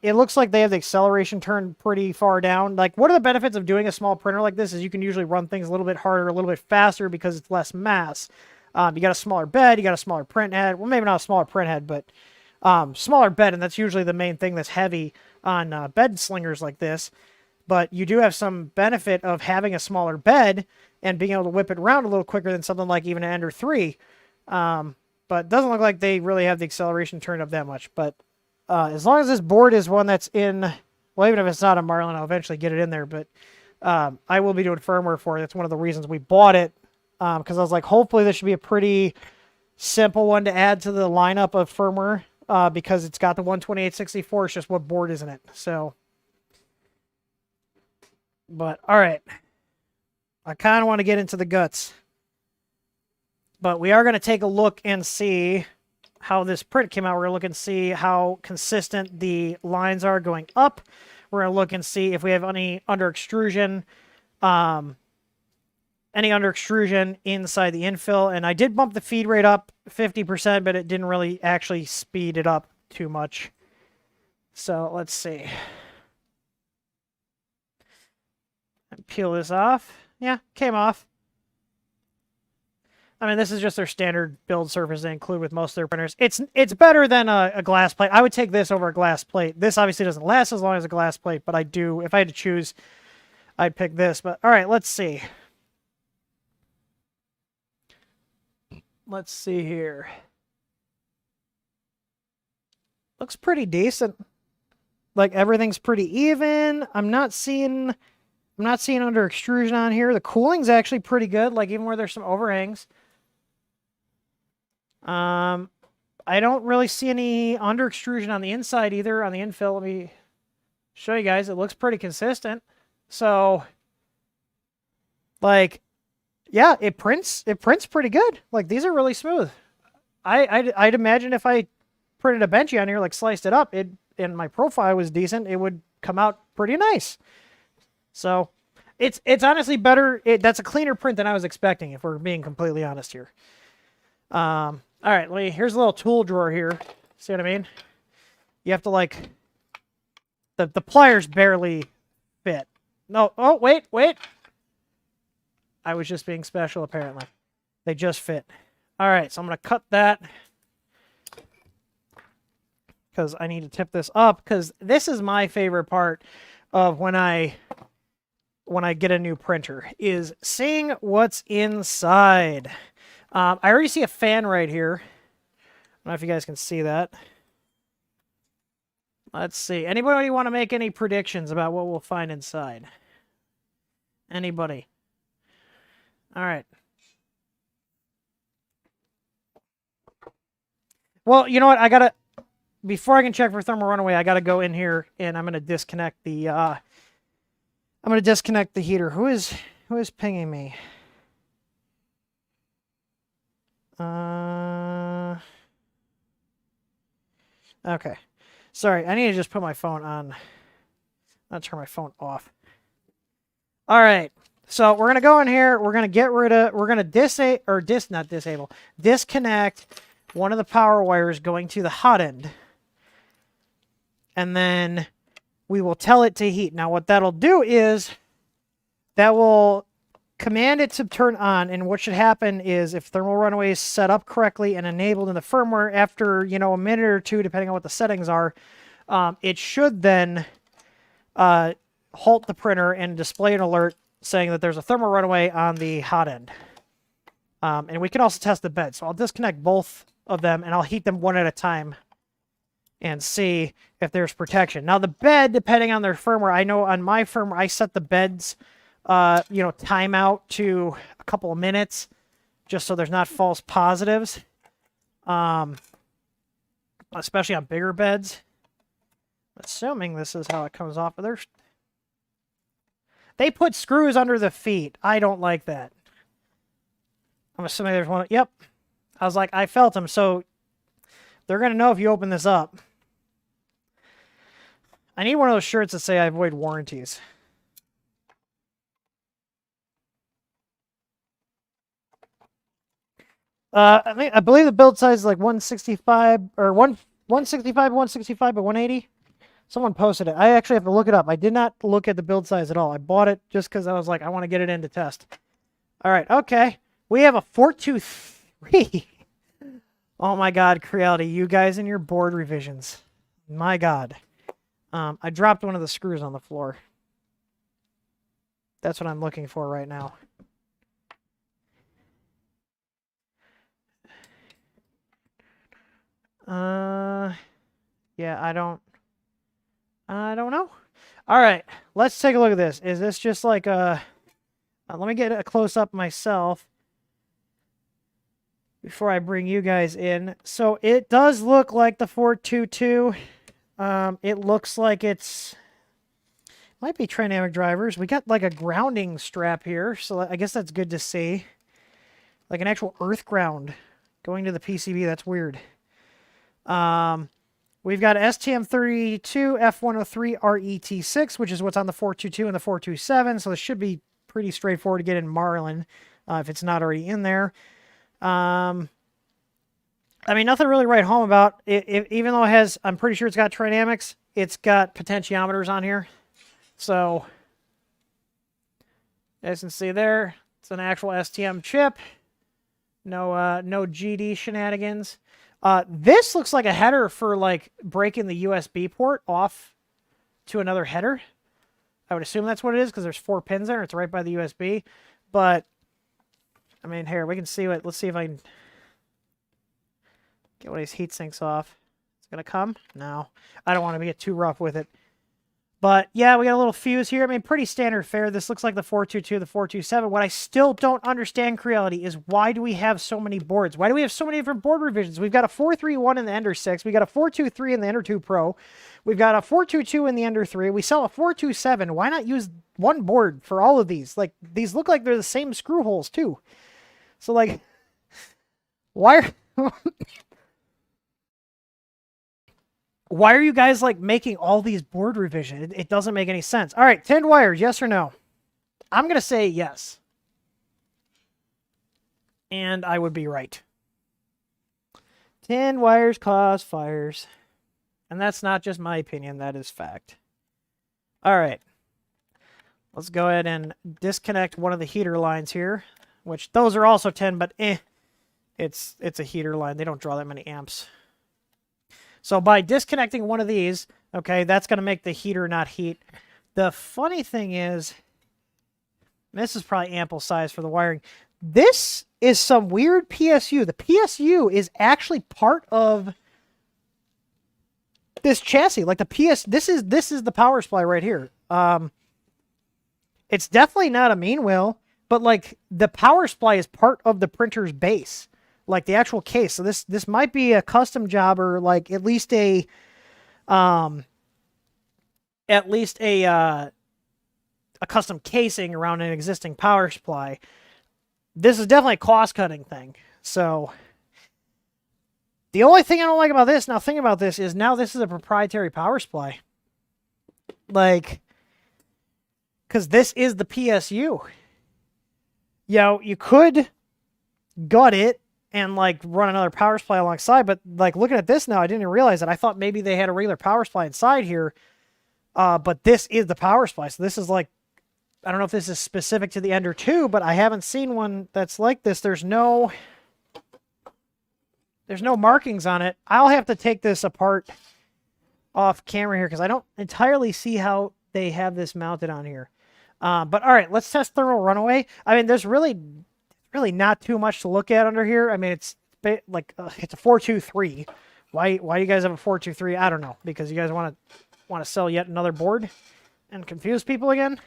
S2: It looks like they have the acceleration turned pretty far down. Like, one of the benefits of doing a small printer like this is you can usually run things a little bit harder, a little bit faster because it's less mass. You got a smaller bed, you got a smaller print head. Well, maybe not a smaller print head, but smaller bed, and that's usually the main thing that's heavy on bed slingers like this. But you do have some benefit of having a smaller bed and being able to whip it around a little quicker than something like even an Ender 3. But it doesn't look like they really have the acceleration turned up that much. But as long as this board is one that's in, well, even if it's not a Marlin, I'll eventually get it in there. But I will be doing firmware for it. That's one of the reasons we bought it. Because I was like, hopefully this should be a pretty simple one to add to the lineup of firmware. Because it's got the 12864. It's just what board isn't it? So, but all right. I kind of want to get into the guts. But we are going to take a look and see how this print came out. We're going to look and see how consistent the lines are going up. We're going to look and see if we have any under extrusion. Any under extrusion inside the infill. And I did bump the feed rate up 50%, but it didn't really actually speed it up too much. So let's see. Peel this off. Yeah, came off. I mean, this is just their standard build surface they include with most of their printers. It's better than a glass plate. I would take this over a glass plate. This obviously doesn't last as long as a glass plate, but I do. If I had to choose, I'd pick this. But all right, let's see. Let's see here. Looks pretty decent. Like everything's pretty even. I'm not seeing under extrusion on here. The cooling's actually pretty good. Like even where there's some overhangs. I don't really see any under extrusion on the inside either. On the infill, let me show you guys. It looks pretty consistent. So, like, yeah, it prints pretty good. Like these are really smooth. I'd imagine if I printed a benchy on here, like sliced it up, and my profile was decent, it would come out pretty nice. So, it's honestly better. That's a cleaner print than I was expecting, if we're being completely honest here. All right, here's a little tool drawer here. See what I mean? You have to like, the pliers barely fit. No, oh, wait. I was just being special, apparently. They just fit. All right, so I'm going to cut that because I need to tip this up, because this is my favorite part of when I get a new printer, is seeing what's inside. I already see a fan right here. I don't know if you guys can see that. Let's see. Anybody want to make any predictions about what we'll find inside? Anybody? All right. Well, you know what? Before I can check for thermal runaway, I gotta go in here and I'm gonna disconnect the heater. Who is pinging me? Okay. Sorry, I need to just put my phone on. I'll turn my phone off. All right. So we're gonna go in here. We're gonna disconnect one of the power wires going to the hot end, and then we will tell it to heat. Now, what that'll do is that will command it to turn on, and what should happen is if thermal runaway is set up correctly and enabled in the firmware, after a minute or two, depending on what the settings are, it should then halt the printer and display an alert saying that there's a thermal runaway on the hot end. And we can also test the bed. So I'll disconnect both of them and I'll heat them one at a time and see if there's protection. Now the bed, depending on their firmware, I know on my firmware, I set the bed's, timeout to a couple of minutes just so there's not false positives. Especially on bigger beds. Assuming this is how it comes off of there. They put screws under the feet. I don't like that. I'm assuming there's one. Yep. I was like, I felt them. So they're going to know if you open this up. I need one of those shirts that say I avoid warranties. I believe the build size is like 165 or 165, 165 by 180. Someone posted it. I actually have to look it up. I did not look at the build size at all. I bought it just because I was like, I want to get it in to test. All right, okay. We have a 423. Oh my God, Creality, you guys and your board revisions. My God. I dropped one of the screws on the floor. That's what I'm looking for right now. Yeah, I don't know. All right, let's take a look at this. Is this just like a... let me get a close-up myself before I bring you guys in. So it does look like the 422. It looks like it's... might be Trinamic drivers. We got like a grounding strap here, so I guess that's good to see. Like an actual earth ground going to the PCB. That's weird. We've got STM32 F103 RET6, which is what's on the 422 and the 427. So this should be pretty straightforward to get in Marlin if it's not already in there. I mean, nothing really to write home about. Even though it has, I'm pretty sure it's got Trinamics, it's got potentiometers on here. So, as you can see there, it's an actual STM chip. No GD shenanigans. This looks like a header for like breaking the USB port off to another header. I would assume that's what it is because there's 4 pins there. It's right by the USB. But, I mean, here, we can see what, let's see if I can get one of these heat sinks off. It's going to come? No. I don't want to get too rough with it. But, yeah, we got a little fuse here. I mean, pretty standard fare. This looks like the 422, the 427. What I still don't understand, Creality, is why do we have so many boards? Why do we have so many different board revisions? We've got a 431 in the Ender 6. We got a 423 in the Ender 2 Pro. We've got a 422 in the Ender 3. We sell a 427. Why not use one board for all of these? Like, these look like they're the same screw holes, too. So, like, why are... Why are you guys, like, making all these board revisions? It doesn't make any sense. All right, tinned wires, yes or no? I'm going to say yes. And I would be right. Tinned wires cause fires. And that's not just my opinion, that is fact. All right. Let's go ahead and disconnect one of the heater lines here, which those are also 10, but it's a heater line. They don't draw that many amps. So by disconnecting one of these, okay, that's going to make the heater not heat. The funny thing is, this is probably ample size for the wiring. This is some weird PSU. The PSU is actually part of this chassis. Like this is the power supply right here. It's definitely not a mean wheel, but like the power supply is part of the printer's base. Like the actual case. So this might be a custom job or like at least a custom casing around an existing power supply. This is definitely a cost-cutting thing. So the only thing I don't like about this, now think about this, is now this is a proprietary power supply. Like, because this is the PSU. You know, you could gut it and like run another power supply alongside, but like looking at this now, I didn't even realize that. I thought maybe they had a regular power supply inside here, but this is the power supply. So this is like, I don't know if this is specific to the Ender 2, but I haven't seen one that's like this. There's no markings on it. I'll have to take this apart off camera here because I don't entirely see how they have this mounted on here. But all right, let's test thermal runaway. I mean, there's really not too much to look at under here. I mean, it's like it's a 423. Why do you guys have a 423? I don't know, because you guys want to sell yet another board and confuse people again.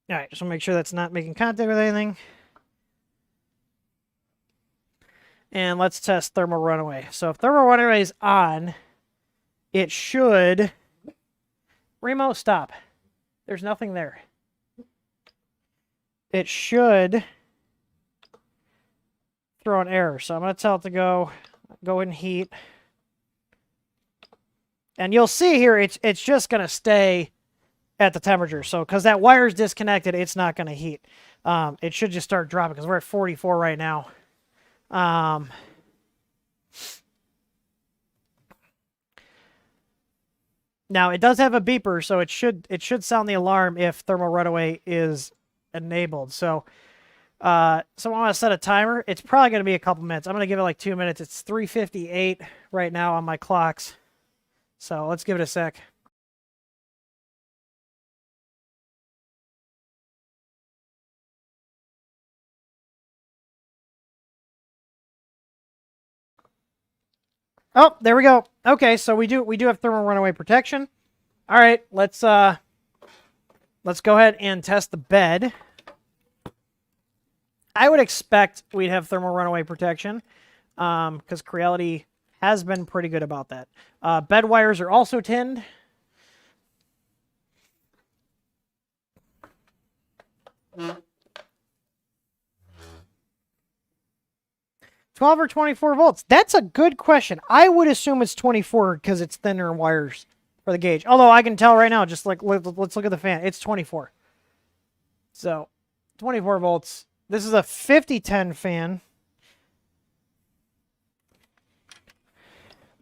S2: All right, just want to make sure that's not making contact with anything. And let's test thermal runaway. So if thermal runaway is on, it should... Remo, stop. There's nothing there. It should throw an error. So I'm going to tell it to go in heat. And you'll see here, it's just going to stay at the temperature. So because that wire is disconnected, it's not going to heat. It should just start dropping because we're at 44 right now. Now it does have a beeper, so it should sound the alarm if thermal runaway is enabled. So so I want to set a timer. It's probably going to be a couple minutes. I'm going to give it like 2 minutes. It's 3:58 right now on my clocks. So let's give it a sec. Oh, there we go. Okay, so we do have thermal runaway protection. All right, let's go ahead and test the bed. I would expect we'd have thermal runaway protection because Creality has been pretty good about that. Bed wires are also tinned. Mm. 12 or 24 volts? That's a good question. I would assume it's 24 because it's thinner wires for the gauge. Although I can tell right now, just like, let's look at the fan. It's 24. So, 24 volts. This is a 5010 fan.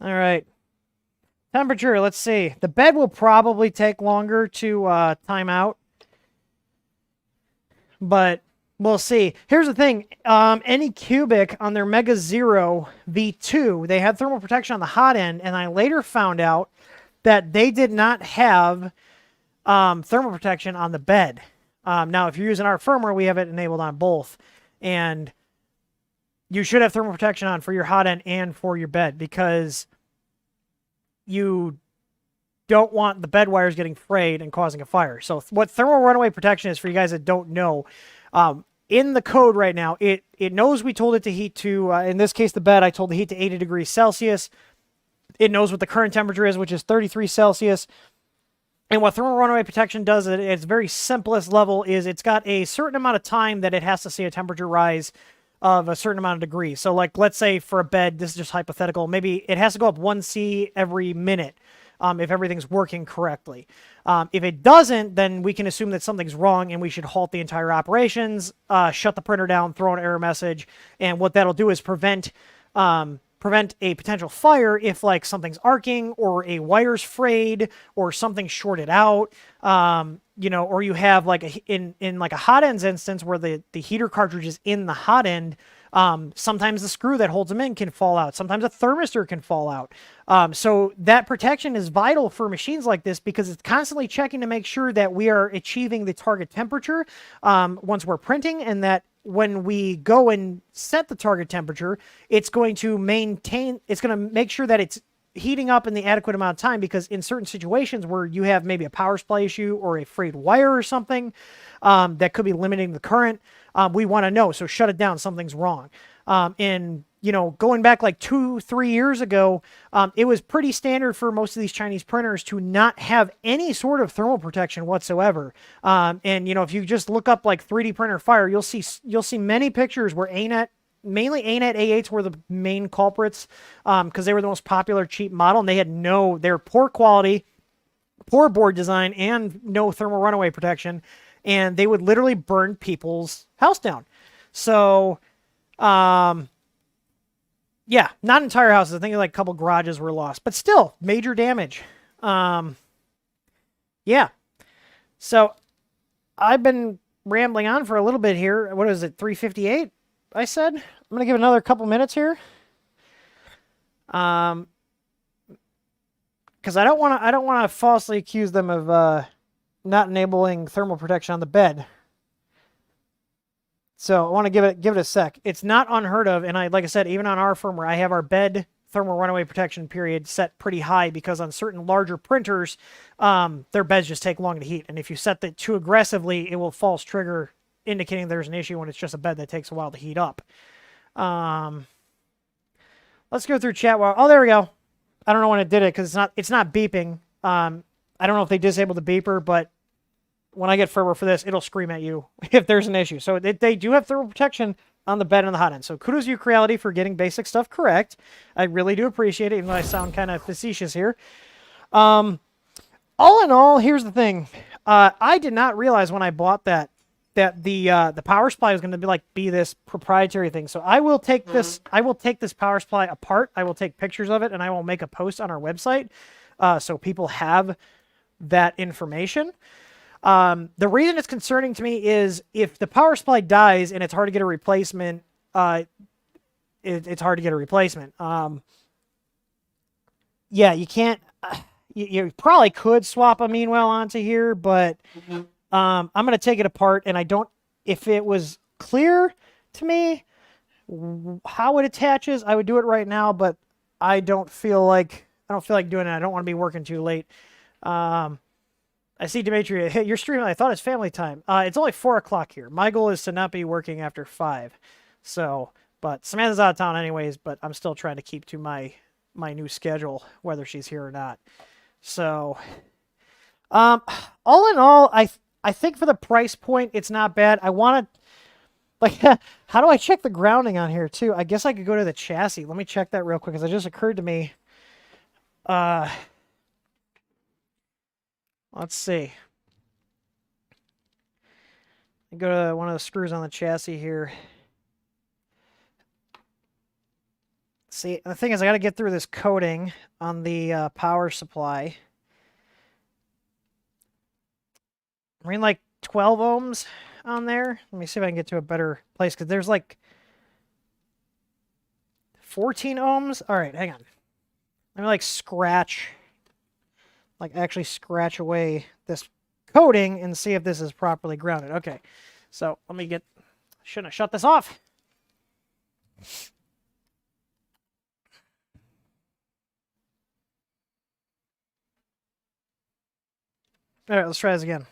S2: All right. Temperature, let's see. The bed will probably take longer to time out. But we'll see. Here's the thing. Any Cubic on their Mega Zero V2, they had thermal protection on the hot end, and I later found out that they did not have thermal protection on the bed. Now, if you're using our firmware, we have it enabled on both. And you should have thermal protection on for your hot end and for your bed because you don't want the bed wires getting frayed and causing a fire. So what thermal runaway protection is, for you guys that don't know, in the code right now, it knows we told it to heat to, in this case, the bed, I told it to heat to 80 degrees Celsius. It knows what the current temperature is, which is 33 Celsius. And what thermal runaway protection does at its very simplest level is it's got a certain amount of time that it has to see a temperature rise of a certain amount of degrees. So, like, let's say for a bed, this is just hypothetical, maybe it has to go up 1C every minute if everything's working correctly. If it doesn't, then we can assume that something's wrong and we should halt the entire operations, shut the printer down, throw an error message, and what that'll do is prevent a potential fire if, like, something's arcing or a wire's frayed or something's shorted out, you know, or you have, like, in like a hot ends instance where the heater cartridge is in the hot end, sometimes the screw that holds them in can fall out. Sometimes a thermistor can fall out. So that protection is vital for machines like this because it's constantly checking to make sure that we are achieving the target temperature once we're printing, and that when we go and set the target temperature, it's going to make sure that it's heating up in the adequate amount of time, because in certain situations where you have maybe a power supply issue or a frayed wire or something that could be limiting the current, we want to know. So shut it down. Something's wrong. And, you know, going back like 2-3 years ago, it was pretty standard for most of these Chinese printers to not have any sort of thermal protection whatsoever. And, you know, if you just look up like 3D printer fire, you'll see many pictures where mainly ANET A8s were the main culprits because they were the most popular cheap model, and they were poor quality, poor board design, and no thermal runaway protection, and they would literally burn people's house down. So, yeah, not entire houses. I think like a couple garages were lost, but still major damage. Yeah. So I've been rambling on for a little bit here. What is it? 3:58? I said. I'm going to give another couple minutes here. Because I don't want to falsely accuse them of not enabling thermal protection on the bed. So I want to give it a sec. It's not unheard of, and like I said, even on our firmware, I have our bed thermal runaway protection period set pretty high because on certain larger printers, their beds just take long to heat, and if you set that too aggressively, it will false trigger, indicating there's an issue when it's just a bed that takes a while to heat up. Let's go through chat. Oh, there we go. I don't know when it did it because it's not beeping. I don't know if they disabled the beeper, but when I get firmware for this, it'll scream at you if there's an issue. So they do have thermal protection on the bed and the hot end. So kudos to you, Creality, for getting basic stuff correct. I really do appreciate it, even though I sound kind of facetious here. All in all, here's the thing. I did not realize when I bought that that the power supply is going to be this proprietary thing. So I will take this power supply apart. I will take pictures of it and I will make a post on our website so people have that information. The reason it's concerning to me is if the power supply dies and it's hard to get a replacement, it's hard to get a replacement. Yeah, you can't. You probably could swap a Meanwhile onto here, but I'm going to take it apart, and I don't. If it was clear to me how it attaches, I would do it right now, but I don't feel like doing it. I don't want to be working too late. I see Dimitri, hey, you're streaming. I thought it's family time. It's only 4 o'clock here. My goal is to not be working after 5. So, but Samantha's out of town anyways, but I'm still trying to keep to my new schedule, whether she's here or not. So, all in all, I think for the price point, it's not bad. I want to, like, how do I check the grounding on here too? I guess I could go to the chassis. Let me check that real quick, because it just occurred to me. Let's see. Go to one of the screws on the chassis here. See, the thing is, I got to get through this coating on the power supply. I'm reading like 12 ohms on there. Let me see if I can get to a better place, because there's like 14 ohms. All right, hang on. Let me like actually scratch away this coating and see if this is properly grounded. Okay, so let me get, shouldn't have shut this off. All right, let's try this again.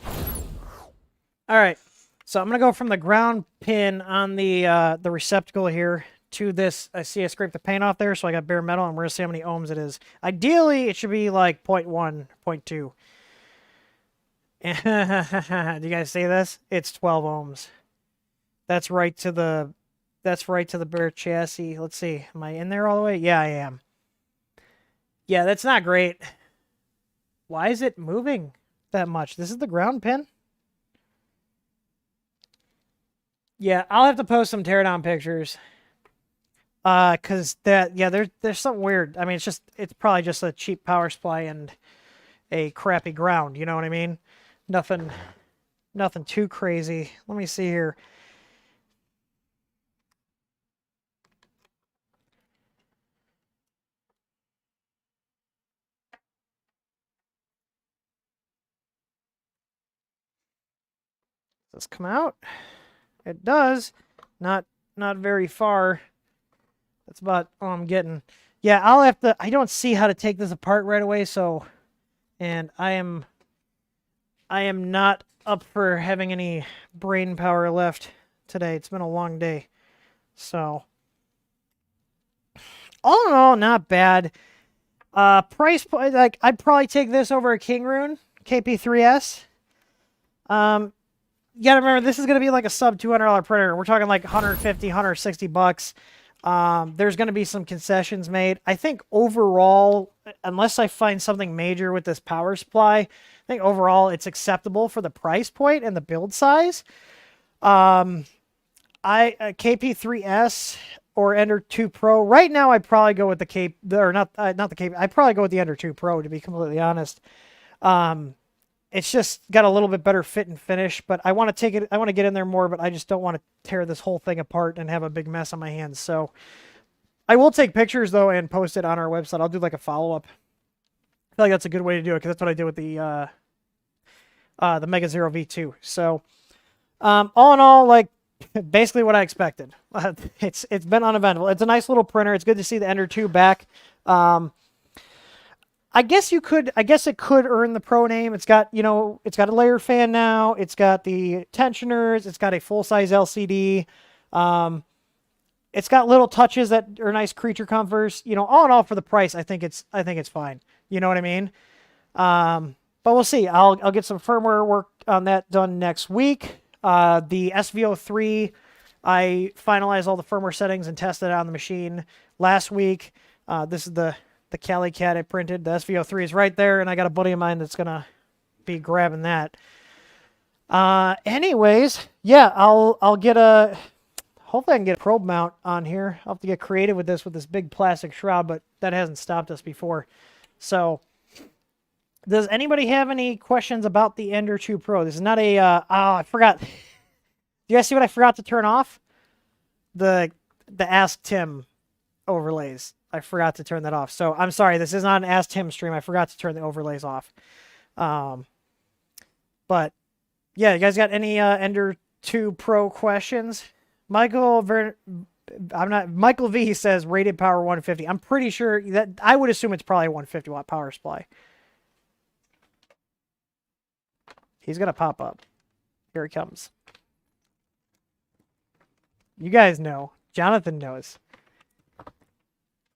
S2: All right, so I'm gonna go from the ground pin on the receptacle here to this. I see I scraped the paint off there, so I got bare metal, and we're gonna see how many ohms it is. Ideally, it should be like 0.1, 0.2. Do you guys see this? It's 12 ohms. That's right to the bare chassis. Let's see. Am I in there all the way? Yeah, I am. Yeah, that's not great. Why is it moving that much? This is the ground pin? Yeah, I'll have to post some teardown pictures. Cause there's something weird. I mean, it's probably just a cheap power supply and a crappy ground, you know what I mean? Nothing too crazy. Let me see here. Does this come out? It does. Not very far. That's about all I'm getting. Yeah, I'll have to. I don't see how to take this apart right away, so, and I am not up for having any brain power left today. It's been a long day. So, all in all, not bad. Price point, like, I'd probably take this over a King Rune KP3S. You gotta remember, this is gonna be like a sub $200 printer. We're talking like 150, 160 bucks. There's gonna be some concessions made. I think overall, unless I find something major with this power supply, I think overall it's acceptable for the price point and the build size. KP3S or Ender 2 Pro. Right now, I'd probably go with the I'd probably go with the Ender 2 Pro, to be completely honest. It's just got a little bit better fit and finish, but I want to get in there more, but I just don't want to tear this whole thing apart and have a big mess on my hands. So I will take pictures though and post it on our website. I'll do like a follow-up. I feel like that's a good way to do it, because that's what I did with the Mega Zero V2. So all in all, like, basically what I expected. It's been uneventful. It's a nice little printer. It's good to see the Ender 2 back. I guess it could earn the Pro name. It's got, it's got a layer fan now. It's got the tensioners. It's got a full-size LCD. It's got little touches that are nice creature comforts. All in all, for the price, I think it's fine. You know what I mean? But we'll see. I'll get some firmware work on that done next week. The SVO3, I finalized all the firmware settings and tested it on the machine last week. This is the Cali Cat I printed. The SVO3 is right there, and I got a buddy of mine that's going to be grabbing that. Anyways, yeah, I'll get a. Hopefully, I can get a probe mount on here. I'll have to get creative with this big plastic shroud, but that hasn't stopped us before. So, does anybody have any questions about the Ender 2 Pro? This is not a. Oh, I forgot. Do you guys see what I forgot to turn off? The Ask Tim overlays. I forgot to turn that off. So I'm sorry. This is not an Ask Tim stream. I forgot to turn the overlays off. But yeah, you guys got any Ender 2 Pro questions? Michael V says rated power 150. I'm pretty sure that I would assume it's probably a 150 watt power supply. He's gonna pop up. Here he comes. You guys know. Jonathan knows.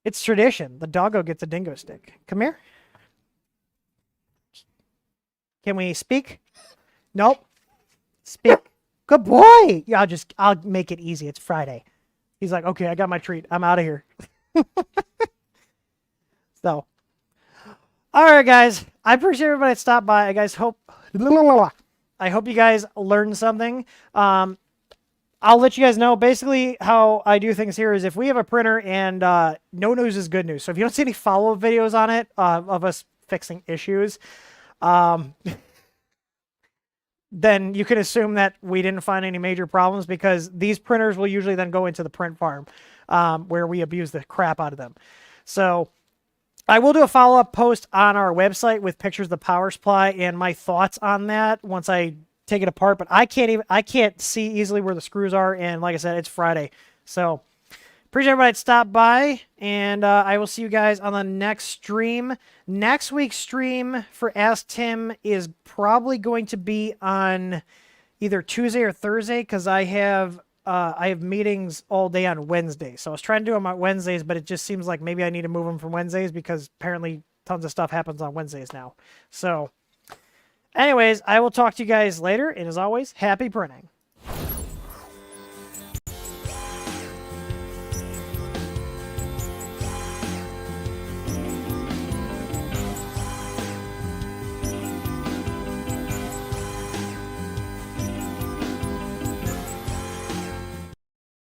S2: It's tradition. The doggo gets a dingo stick. Come here. Can we speak? Nope. Speak. Good boy. Yeah, I'll make it easy. It's Friday. He's like, okay, I got my treat. I'm out of here. So, all right, guys. I appreciate everybody that stopped by. I hope you guys learned something. I'll let you guys know basically how I do things here is if we have a printer and no news is good news. So if you don't see any follow-up videos on it of us fixing issues, then you can assume that we didn't find any major problems because these printers will usually then go into the print farm where we abuse the crap out of them. So I will do a follow-up post on our website with pictures of the power supply and my thoughts on that once I take it apart, but I can't see easily where the screws are, and like I said, it's Friday. So appreciate everybody that stopped by, and I will see you guys on the next stream. Next week's stream for Ask Tim is probably going to be on either Tuesday or Thursday because I have meetings all day on Wednesday. So I was trying to do them on Wednesdays, but it just seems like maybe I need to move them from Wednesdays because apparently tons of stuff happens on Wednesdays now. So anyways, I will talk to you guys later, and as always, happy printing.